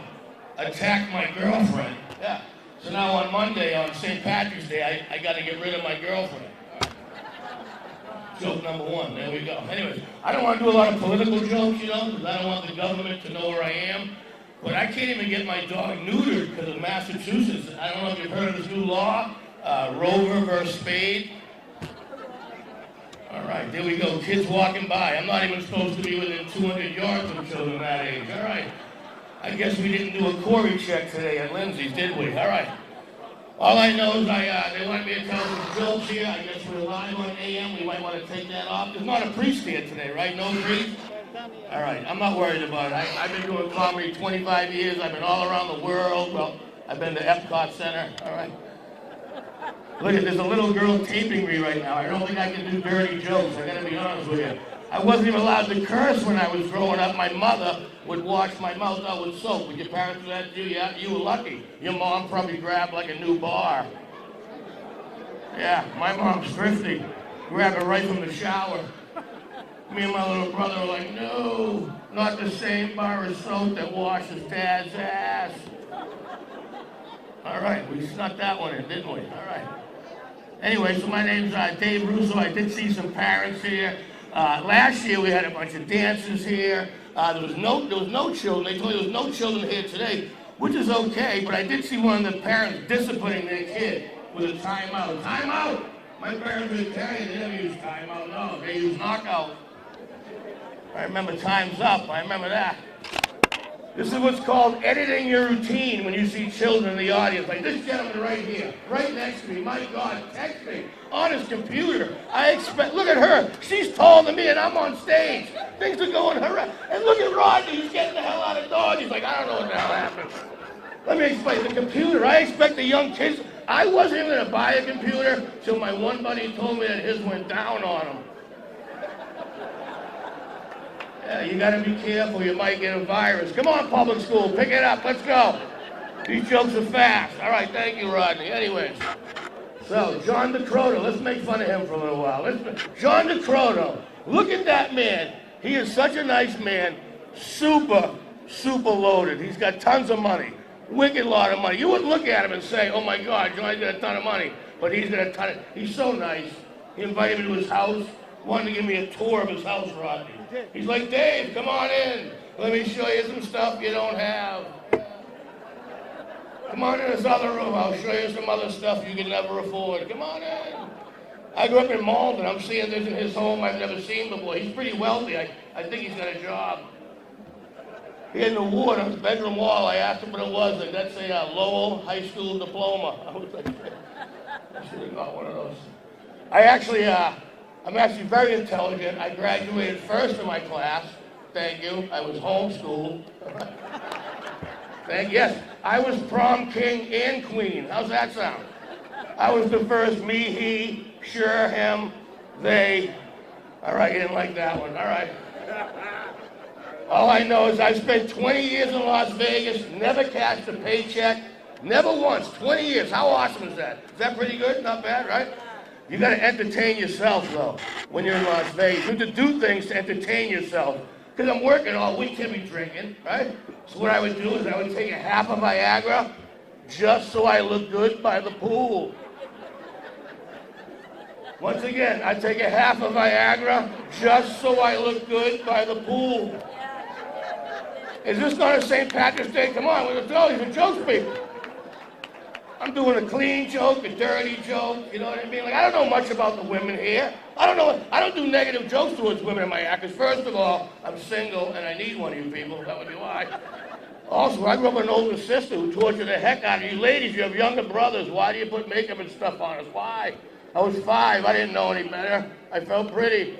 attacked my girlfriend. Yeah. So now on Monday, on St. Patrick's Day, I got to get rid of my girlfriend. Joke number one. There we go. Anyways, I don't want to do a lot of political jokes, you know, because I don't want the government to know where I am. But I can't even get my dog neutered because of Massachusetts. I don't know if you've heard of this new law, Rover versus Spade. All right, there we go. Kids walking by. I'm not even supposed to be within 200 yards of children that age. All right. I guess we didn't do a Corey check today at Lindsay's, did we? All right. All I know is they want me to tell some jokes here. I guess we're live on AM. We might want to take that off. There's not a priest here today, right? No priest? All right. I'm not worried about it. I've been doing comedy 25 years. I've been all around the world. Well, I've been to Epcot Center. All right. Look, there's a little girl taping me right now. I don't think I can do dirty jokes. I got to be honest with you. I wasn't even allowed to curse when I was growing up. My mother would wash my mouth out with soap. Would your parents do that to you? Yeah, you were lucky. Your mom probably grabbed like a new bar. Yeah, my mom's thrifty. Grabbed it right from the shower. Me and my little brother were like, no, not the same bar of soap that washes Dad's ass. All right, we snuck that one in, didn't we? All right. Anyway, so my name's Dave Russo. I did see some parents here. Last year we had a bunch of dancers here. There was no children. They told me there was no children here today, which is okay, but I did see one of the parents disciplining their kid with a timeout. Timeout! My parents were Italian. They never use timeout. No, they use knockout. I remember Time's Up. I remember that. This is what's called editing your routine when you see children in the audience. Like this gentleman right here, right next to me. My God, texting on his computer. Look at her. She's taller than me and I'm on stage. Things are going her. And look at Rodney. He's getting the hell out of Dodge. He's like, I don't know what the hell happened. Let me explain. The computer, I expect the young kids. I wasn't even going to buy a computer till my one buddy told me that his went down on him. Yeah, you got to be careful. You might get a virus. Come on, public school. Pick it up. Let's go. These jokes are fast. All right, thank you, Rodney. Anyways, so John DeCroto. Let's make fun of him for a little while. John DeCroto. Look at that man. He is such a nice man. Super, super loaded. He's got tons of money. Wicked lot of money. You wouldn't look at him and say, oh my God, Johnny's got a ton of money. But he's got a ton of, he's so nice. He invited me to his house. Wanted to give me a tour of his house, Rodney. He's like, Dave, come on in. Let me show you some stuff you don't have. Come on in this other room. I'll show you some other stuff you can never afford. Come on in. I grew up in Malden. I'm seeing this in his home I've never seen before. He's pretty wealthy. I think he's got a job. He had an award on his bedroom wall. I asked him what it was. Like, that's a Lowell High School diploma. I was like, I should have got one of those. I'm actually very intelligent. I graduated first in my class. Thank you. I was homeschooled. Yes, I was prom king and queen. How's that sound? I was the first me, he, sure, him, they. All right, you didn't like that one. All right. All I know is I spent 20 years in Las Vegas, never cashed a paycheck, never once. 20 years. How awesome is that? Is that pretty good? Not bad, right? You got to entertain yourself, though, when you're in Las Vegas. You have to do things to entertain yourself. Because I'm working all week to be drinking, right? So what I would do is I would take a half of Viagra just so I look good by the pool. Once again, I take a half of Viagra just so I look good by the pool. Is this not a St. Patrick's Day? Come on, let's go. These are jokes, people. I'm doing a clean joke, a dirty joke, you know what I mean? Like, I don't know much about the women here. I don't do negative jokes towards women in my act, because first of all, I'm single and I need one of you people. That would be why. Also, I grew up with an older sister who tortured the heck out of you. Ladies, you have younger brothers. Why do you put makeup and stuff on us? Why? I was 5. I didn't know any better. I felt pretty.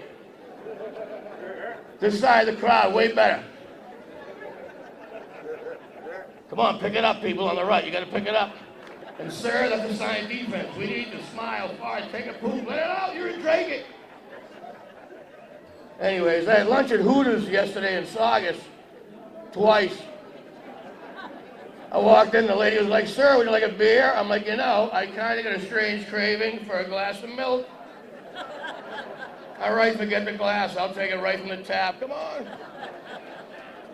This side of the crowd, way better. Come on, pick it up, people on the right. You got to pick it up. And sir, that's a sign of defense. We need to smile, fart, take a poop, let it out. You're drinking it. Anyways, I had lunch at Hooters yesterday in Saugus, twice. I walked in, the lady was like, sir, would you like a beer? I'm like, you know, I kind of got a strange craving for a glass of milk. All right, forget the glass. I'll take it right from the tap. Come on.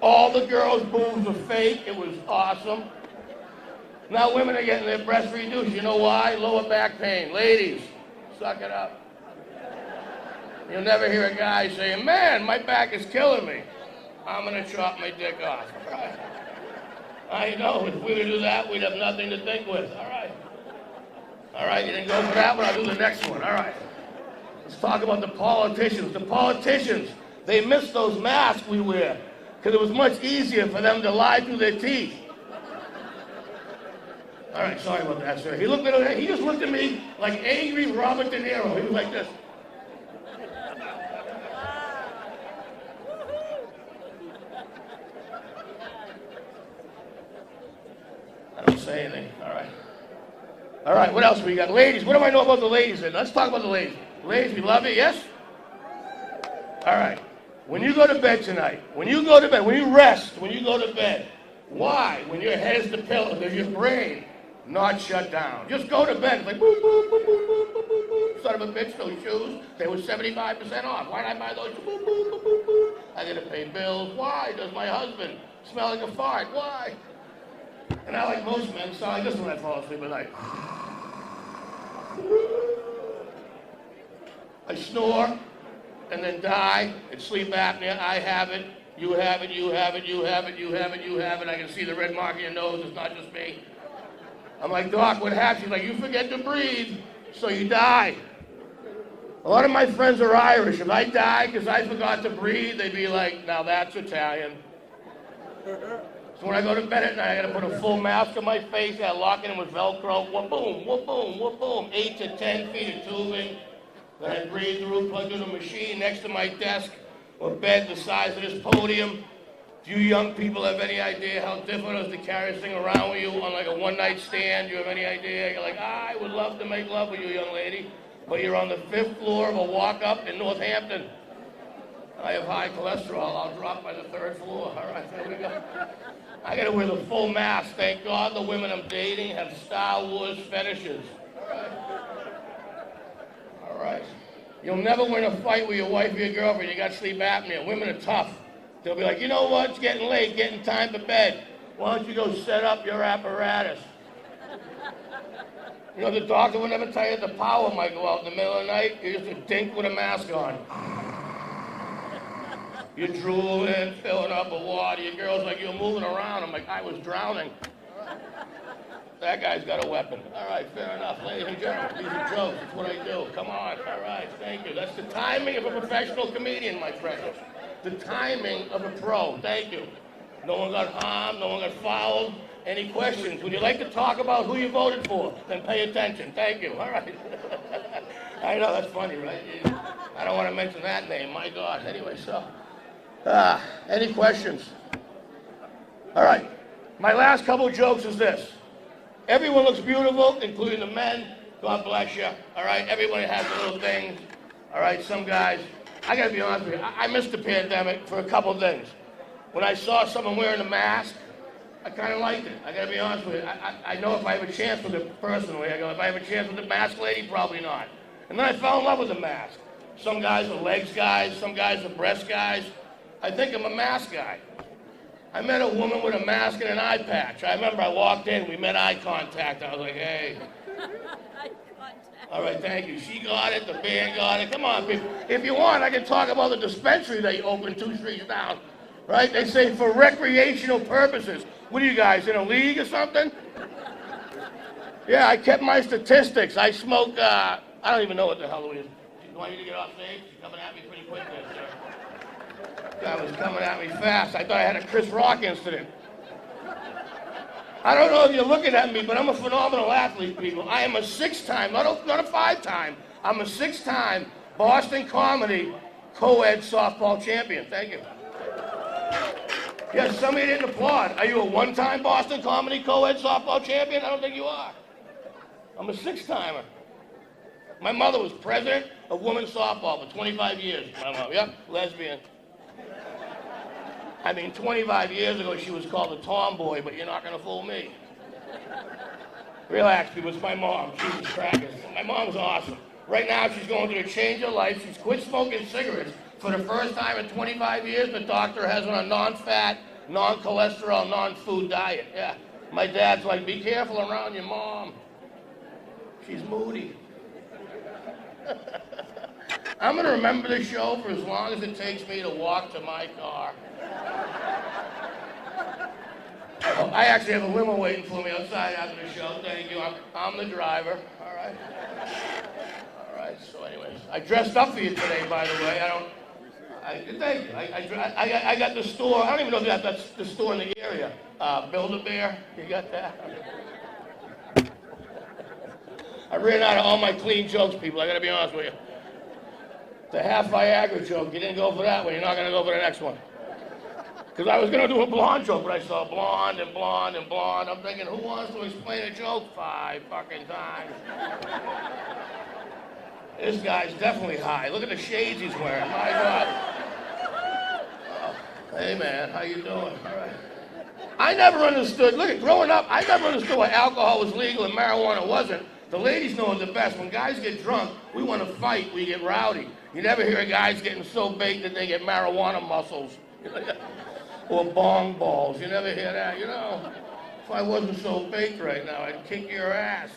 All the girls' boobs were fake. It was awesome. Now women are getting their breasts reduced. You know why? Lower back pain. Ladies, suck it up. You'll never hear a guy saying, man, my back is killing me. I'm going to chop my dick off. Right. I know, if we would do that, we'd have nothing to think with. All right. All right, you didn't go for that one, I'll do the next one. All right. Let's talk about the politicians. The politicians, they miss those masks we wear because it was much easier for them to lie through their teeth. All right, sorry about that, sir. He just looked at me like angry Robert De Niro. He was like this. I don't say anything. All right. All right, what else we got? Ladies, what do I know about the ladies then? Let's talk about the ladies. Ladies, we love you, yes? All right. When you go to bed tonight, when you rest, when you go to bed, why? When your head is the pillow, does your brain not shut down? Just go to bed. It's like, boop, boop, boop, boop, boop, boop, boop. Son of a bitch, those shoes, they were 75% off. Why did I buy those? Boop, boop, boop, boop, boop. I gotta pay bills. Why? Does my husband smell like a fart? Why? And I, like most men, sound like this when I fall asleep at night. I snore and then die. It's sleep apnea. I have it. You have it. You have it. You have it. You have it. You have it. I can see the red mark in your nose. It's not just me. I'm like, Doc, what happened? She's like, you forget to breathe, so you die. A lot of my friends are Irish. If I die because I forgot to breathe, they'd be like, now that's Italian. So when I go to bed at night, I gotta put a full mask on my face, I lock it in with Velcro, whoop boom, whoop boom, whoop boom, 8 to 10 feet of tubing. Then I breathe through, plug in a machine next to my desk, or bed the size of this podium. Do you young people have any idea how difficult it is to carry this thing around with you on like a one-night stand? Do you have any idea? You're like, I would love to make love with you, young lady, but you're on the 5th floor of a walk-up in Northampton. I have high cholesterol. I'll drop by the 3rd floor. All right, there we go. I gotta wear the full mask. Thank God the women I'm dating have Star Wars fetishes. All right. All right. You'll never win a fight with your wife or your girlfriend. You got sleep apnea. Women are tough. They'll be like, you know what? It's getting late. Getting time for bed. Why don't you go set up your apparatus? You know, the doctor will never tell you the power might go out in the middle of the night. You're just a dink with a mask on. You're drooling, filling up with water. Your girl's like, you're moving around. I'm like, I was drowning. That guy's got a weapon. All right, fair enough. Ladies and gentlemen, these are jokes. It's what I do. Come on. All right, thank you. That's the timing of a professional comedian, my friends. The timing of a pro. Thank you. No one got harmed. No one got fouled. Any questions? Would you like to talk about who you voted for? Then pay attention. Thank you. All right. I know, that's funny, right? I don't want to mention that name. My God. Anyway, so... any questions? All right. My last couple of jokes is this. Everyone looks beautiful, including the men. God bless you. All right. Everybody has little things. All right. Some guys. I got to be honest with you. I missed the pandemic for a couple of things. When I saw someone wearing a mask, I kind of liked it. I got to be honest with you. I know if I have a chance with it personally. I go, if I have a chance with the mask lady, probably not. And then I fell in love with the mask. Some guys are legs guys. Some guys are breast guys. I think I'm a mask guy. I met a woman with a mask and an eye patch. I remember I walked in, we met eye contact. I was like, hey. All right, thank you. She got it, the band got it. Come on, people. If you want, I can talk about the dispensary they opened 2 streets down. Right? They say for recreational purposes. What are you guys, in a league or something? Yeah, I kept my statistics. I smoke, I don't even know what the hell it is. You want me to get off stage? You're coming at me pretty quick there, sir. Guy was coming at me fast. I thought I had a Chris Rock incident. I don't know if you're looking at me, but I'm a phenomenal athlete, people. I am a 6-time, not a 5-time. I'm a 6-time Boston Comedy co-ed softball champion. Thank you. Yes, some of you didn't applaud. Are you a one-time Boston Comedy Co-Ed softball champion? I don't think you are. I'm a six-timer. My mother was president of women's softball for 25 years. My mom, yep, lesbian. I mean, 25 years ago she was called a tomboy, but you're not gonna fool me. Relax, people, it's my mom. She was crackers. My mom's awesome. Right now she's going through a change of life. She's quit smoking cigarettes for the first time in 25 years. The doctor has her on a non-fat, non-cholesterol, non-food diet. Yeah. My dad's like, be careful around your mom. She's moody. I'm gonna remember the show for as long as it takes me to walk to my car. Oh, I actually have a limo waiting for me outside after the show. Thank you. I'm the driver. All right. All right. So, anyways, I dressed up for you today, by the way. Thank you. I got the store. I don't even know if that's the store in the area. Build-A-Bear. You got that? I ran out of all my clean jokes, people. I got to be honest with you. The half Viagra joke. You didn't go for that one. You're not going to go for the next one. Because I was going to do a blonde joke, but I saw blonde and blonde and blonde. I'm thinking, who wants to explain a joke 5 fucking times? This guy's definitely high. Look at the shades he's wearing. My God. Oh, hey, man. How you doing? All right. I never understood. Look, growing up, I never understood why alcohol was legal and marijuana wasn't. The ladies know it the best. When guys get drunk, we want to fight. We get rowdy. You never hear of guys getting so baked that they get marijuana muscles. Or bong balls. You never hear that, you know. If I wasn't so baked right now, I'd kick your ass.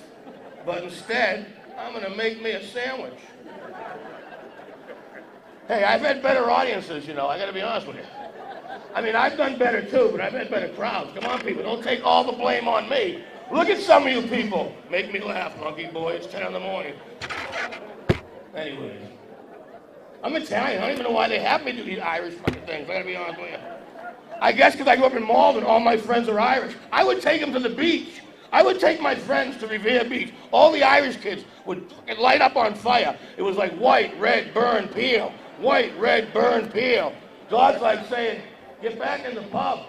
But instead, I'm gonna make me a sandwich. Hey, I've had better audiences, you know, I gotta be honest with you. I mean, I've done better too, but I've had better crowds. Come on, people, don't take all the blame on me. Look at some of you people. Make me laugh, monkey boy. It's 10 in the morning. Anyways. I'm Italian. I don't even know why they have me do these Irish fucking things. I gotta be honest with you. I guess because I grew up in Malden, all my friends are Irish. I would take them to the beach. I would take my friends to Revere Beach. All the Irish kids would fucking light up on fire. It was like white, red, burn, peel. White, red, burn, peel. God's like saying, get back in the pub.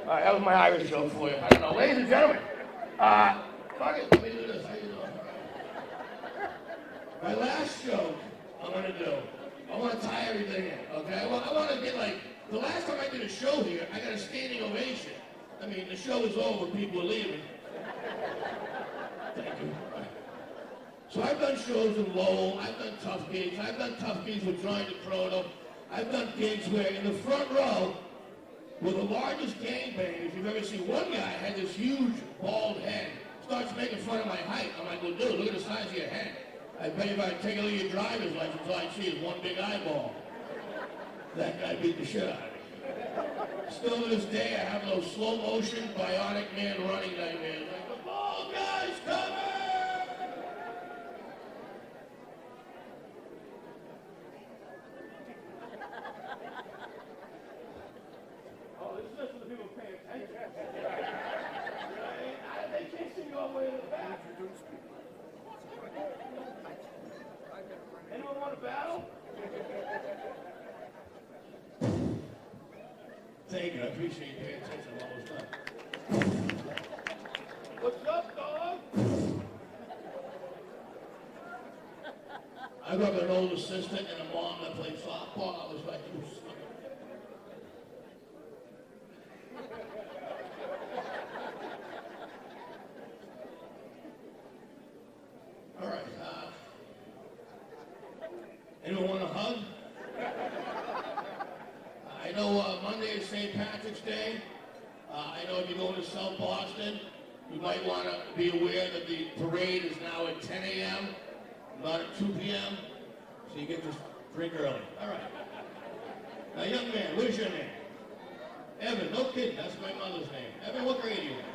All right, that was my Irish joke for you. I don't know. Ladies and gentlemen, fuck it, let me do this. How you doing? My last joke I'm going to do, I want to tie everything in, okay? Well, I want to get like, the last time I did a show here, I got a standing ovation. I mean, the show was over, people were leaving. Thank you. So I've done shows in Lowell, I've done tough gigs, with John DeCroto. I've done gigs where in the front row were the largest gangbangers you've ever seen. One guy had this huge bald head, starts making fun of my height. I'm like, well, dude, look at the size of your head. I bet you if I take a look at your driver's license, all I see is one big eyeball. That guy beat the shit out of me. Still to this day, I have those slow motion bionic man running nightmares. Like, the ball guy's coming! Oh, this is just for the people paying attention. They can't see me all the way in the back. Anyone want to battle? Thank you, I appreciate you paying attention all this time. What's up, dog? I grew up with an old assistant and a mom that played softball. I was like, you son of a... All right, anyone want a hug? I know Monday is St. Patrick's Day. I know if you're going to South Boston, you might want to be aware that the parade is now at 10 a.m., not at 2 p.m., so you get to drink early. All right. Now, young man, what is your name? Evan, no kidding, that's my mother's name. Evan, what grade are you in?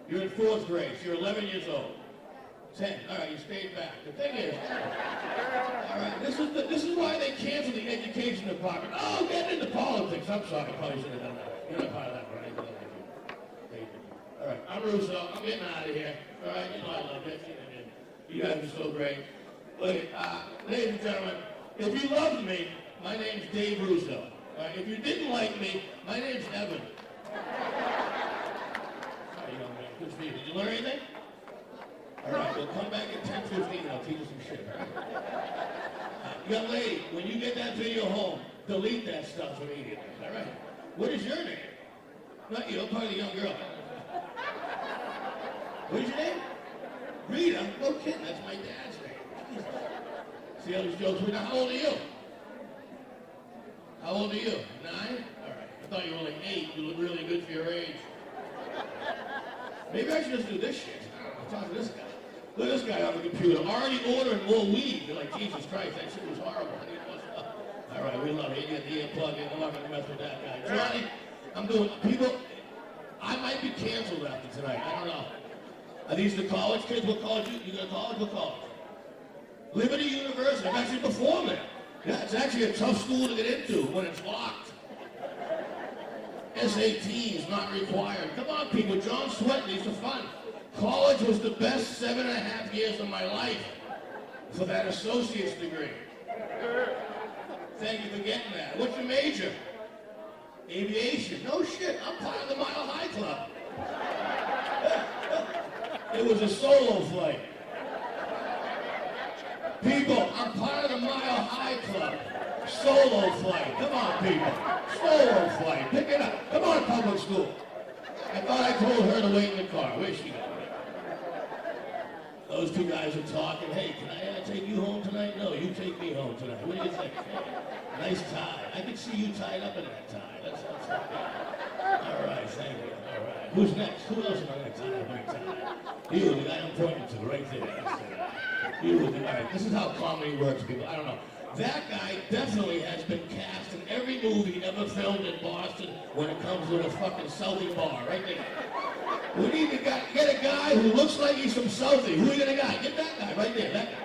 You're in 4th grade, so you're 11 years old. 10. All right, you stayed back. The thing is, all right, this is why they canceled the education department. Oh, get into politics. I'm sorry, I probably should have done that. You're not part of that, right? Thank you. All right, I'm Russo. I'm getting out of here. All right, you know I love it. You guys are so great. Look, ladies and gentlemen, if you loved me, my name's Dave Russo. If you didn't like me, my name's Evan. Hi, young man. Good to see you. Did you learn anything? All right, we'll come back at 10:15 and I'll teach you some shit. Young lady, when you get that video home, delete that stuff immediately. All right? What is your name? Not you, I'm part of the young girl. What is your name? Rita? No kidding, that's my dad's name. Jesus. See how these jokes were? Now, how old are you? How old are you? 9? All right. I thought you were like 8. You look really good for your age. Maybe I should just do this shit. I don't know. Talk to this guy. Look at this guy on the computer. Already ordering more weed. You're like, Jesus Christ, that shit was horrible. I need more stuff. All right, we love it. You get the earplug in. I'm not going to mess with that guy. Johnny, I'm doing, people, I might be canceled after tonight. I don't know. Are these the college kids? What college? You go to college? What college? Liberty University. I've actually performed there. Yeah, it's actually a tough school to get into when it's locked. SATs not required. Come on, people. John Sweat, these are fun. College was the best 7.5 years of my life for that associate's degree. Thank you for getting that. What's your major? Aviation. No shit. I'm part of the Mile High Club. It was a solo flight. People, I'm part of the Mile High Club. Solo flight. Come on, people. Solo flight. Pick it up. Come on, public school. I thought I told her to wait in the car. Where's she going? Those two guys are talking. Hey, can I take you home tonight? No, you take me home tonight. What do you think? Hey, nice tie. I can see you tied up in that tie. That sounds good. All right, thank you. All right. Who's next? Who else am I going to tie up my tie? You, the guy I'm pointing to, right there. You, all right. This is how comedy works, people. I don't know. That guy definitely has been cast in every movie ever filmed in Boston when it comes to a fucking Southie bar, right there. We need to get a guy who looks like he's from Southie. Who are you gonna get? Get that guy right there, that guy.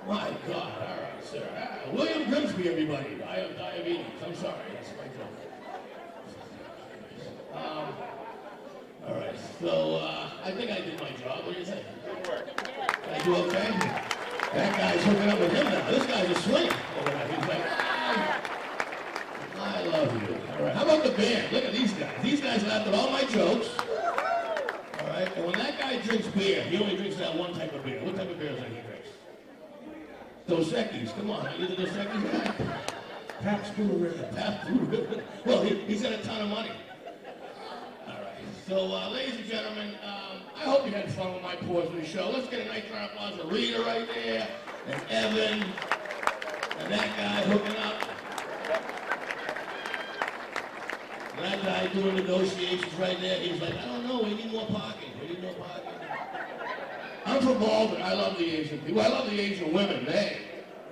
My God, all right, sir. William Grimsby, everybody. I have diabetes. I'm sorry, that's my joke. All right, so I think I did my job. What do you think? Good work. Did I do okay? That guy's hooking up with him now. This guy's a swing. He's like, I love you. All right. How about the band? Look at these guys. These guys laughed at all my jokes. All right. And when that guy drinks beer, he only drinks that one type of beer. What type of beer is that he drinks? Dos Equis. Come on. Are you the Dos Equis guy? Pabst Blue Ribbon. Pabst Blue Ribbon. Well, he's got a ton of money. All right. So, ladies and gentlemen, I hope you had fun with my portion of the show. Let's get a nice round of applause for Rita right there, and Evan, and that guy hooking up. And that guy doing negotiations right there. He's like, I don't know, we need more parking. We need more parking. I'm from Baldwin. I love the Asian people. I love the Asian women. They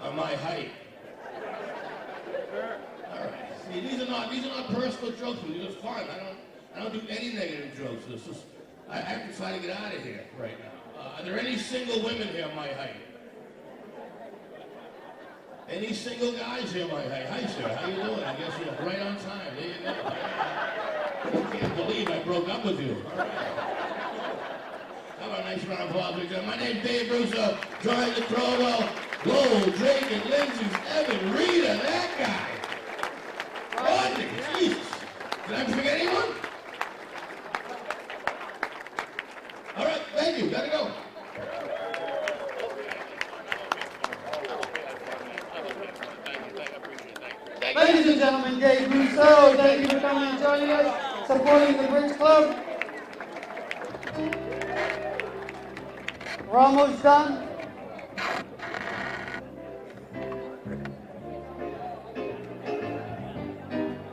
are my height. All right. See, these are not personal jokes. These are fun. I don't do any negative jokes. This is, I have to try to get out of here right now. Are there any single women here my height? Any single guys here my height? Hi, sir. How you doing? I guess you're right on time. There you go. I can't believe I broke up with you. All right. How about a nice round of applause? My name's Dave Russo. Join the Crowell, Lowell, Drake, and Lindsay, Evan, Rita, that guy. Rodney, Jesus. Did I forget anyone? All right, thank you. Gotta go. Ladies and gentlemen, Dave Rousseau, thank you for coming and joining us, supporting the Bridge Club. We're almost done.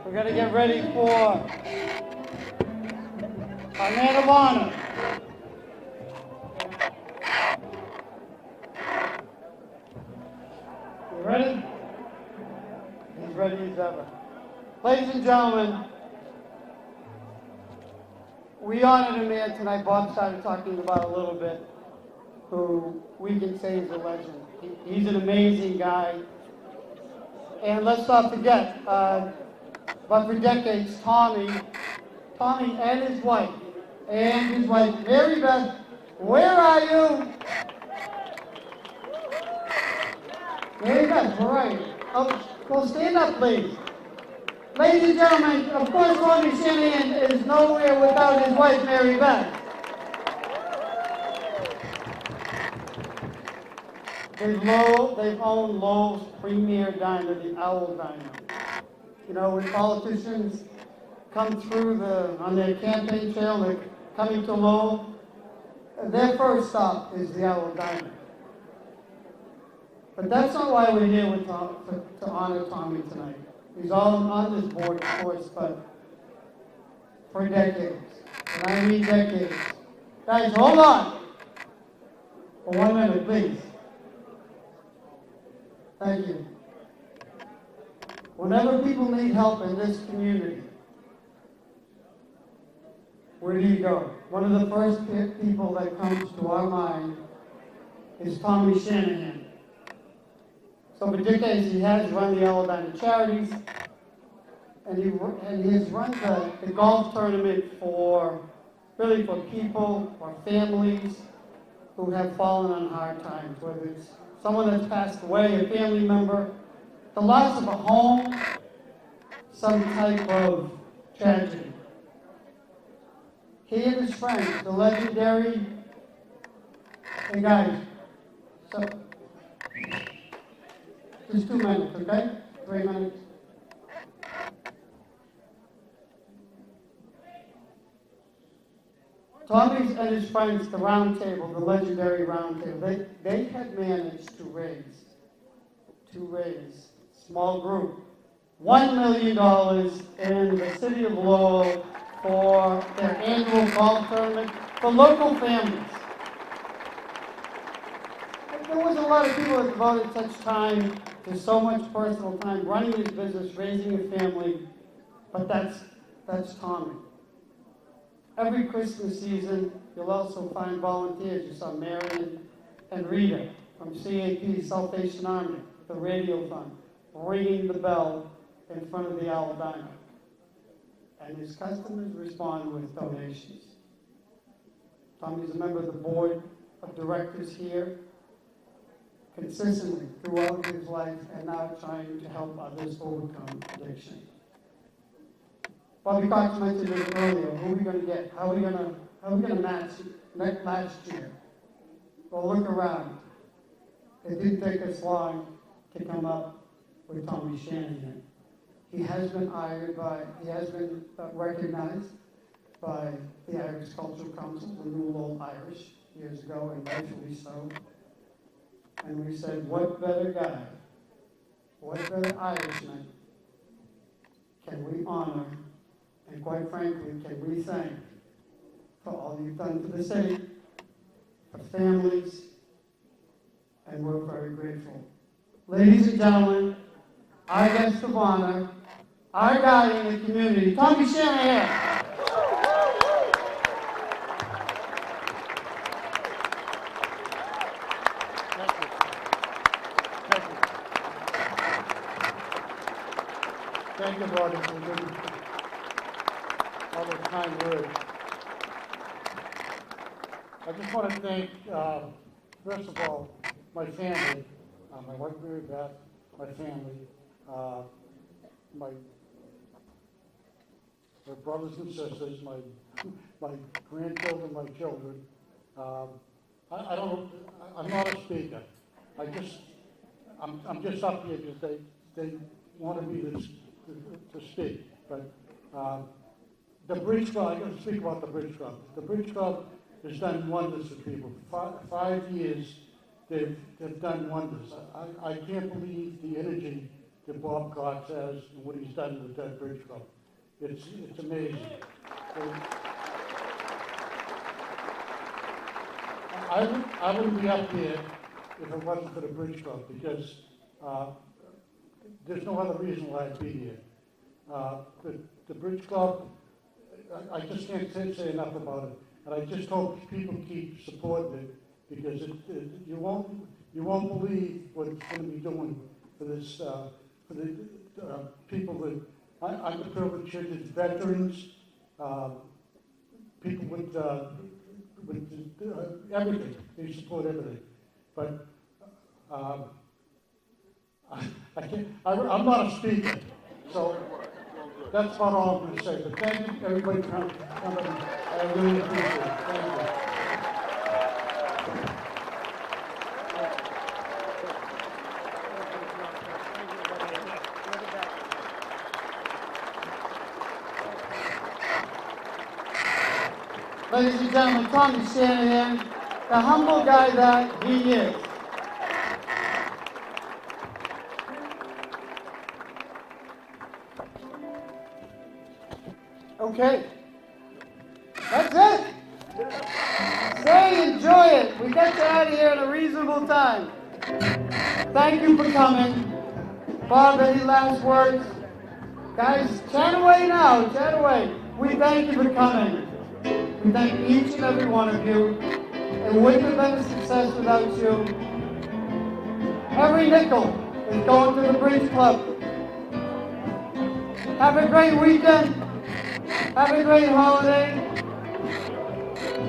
We're going to get ready for our man of honor. You ready? He's ready as ever. Ladies and gentlemen, we honored a man tonight. Bob started talking about a little bit, who we can say is a legend. He's an amazing guy. And let's not forget, but for decades, Tommy and his wife, Mary Beth, where are you? Mary Beth, where are you? Oh, well, stand up, please. Ladies and gentlemen, of course, Tommy Shanahan is nowhere without his wife, Mary Beth. They've owned Lowell's premier diner, the Owl Diner. You know, when politicians come through on their campaign trail, they're coming to Lowell, their first stop is the Owl Diner. But that's not why we're here to honor Tommy tonight. He's all on this board, of course, but for decades. And I mean decades. Guys, hold on. For 1 minute, please. Thank you. Whenever people need help in this community, where do you go? One of the first people that comes to our mind is Tommy Shanahan. So for decades, he has run the Owl Diner Charities, and he has run the golf tournament for people or families who have fallen on hard times, whether it's someone that's passed away, a family member, the loss of a home, some type of tragedy. He and his friends, the legendary, hey guys, so, just 2 minutes, okay? 3 minutes. Tommy and his friends, the Round Table, the legendary Round Table, they had managed to raise, small group, $1 million in the city of Lowell for their annual golf tournament for local families. There was a lot of people that devoted such time to so much personal time running his business, raising a family, but that's Tommy. Every Christmas season, you'll also find volunteers. You saw Marion and Rita from CAP, Salvation Army, the Radio Fund, ringing the bell in front of the Owl Diner. And his customers respond with donations. Tommy's a member of the board of directors here, consistently throughout his life, and now trying to help others overcome addiction. Bobby Cox mentioned it earlier. Who are we going to get? How are we going to match last year? Well, look around. It didn't take us long to come up with Tommy Shanahan. He has been recognized by the Irish Cultural Council, the New Lowell Irish, years ago, and rightfully so. And we said, what better guy, what better Irishman can we honor, and quite frankly, can we thank for all you've done for the city, for families, and we're very grateful. Ladies and gentlemen, our guest of honor, our guy in the community, Tommy Shanahan. Thank you, Rodney, for giving all those kind words. I just want to thank, first of all, my family, my wife Mary Beth, my family, my brothers and sisters, my grandchildren, my children. I'm not a speaker. I'm just up here because they wanted me to speak. But the Bridge Club, I'm going to speak about the Bridge Club. The Bridge Club has done wonders for people. 5 years, they've done wonders. I can't believe the energy that Bob Cox has and what he's done with that Bridge Club. It's amazing. I wouldn't be up here if it wasn't for the Bridge Club, because there's no other reason why I'd be here. The Bridge Club, I just can't say enough about it, and I just hope people keep supporting it, because you won't believe what it's going to be doing for this for the people that underprivileged children, veterans, people with everything. They support everything, but I'm not a speaker, so That's about all I'm gonna say, but thank you, everybody, for coming. I really appreciate it. Thank you. Ladies and gentlemen, Tommy Shanahan, the humble guy that he is. Okay. That's it. Stay, enjoy it. We get you out of here in a reasonable time. Thank you for coming. Bob, any last words? Guys, chat away now. Chat away. We thank you for coming. We thank each and every one of you. It wouldn't have been a success without you. Every nickel is going to the Bridge Club. Have a great weekend. Have a great holiday.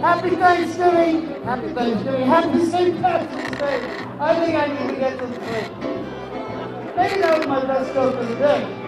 Happy Thanksgiving. Happy Thanksgiving. Happy St. Patrick's Day. I think I need to get some sleep. Maybe that was my best joke of the day.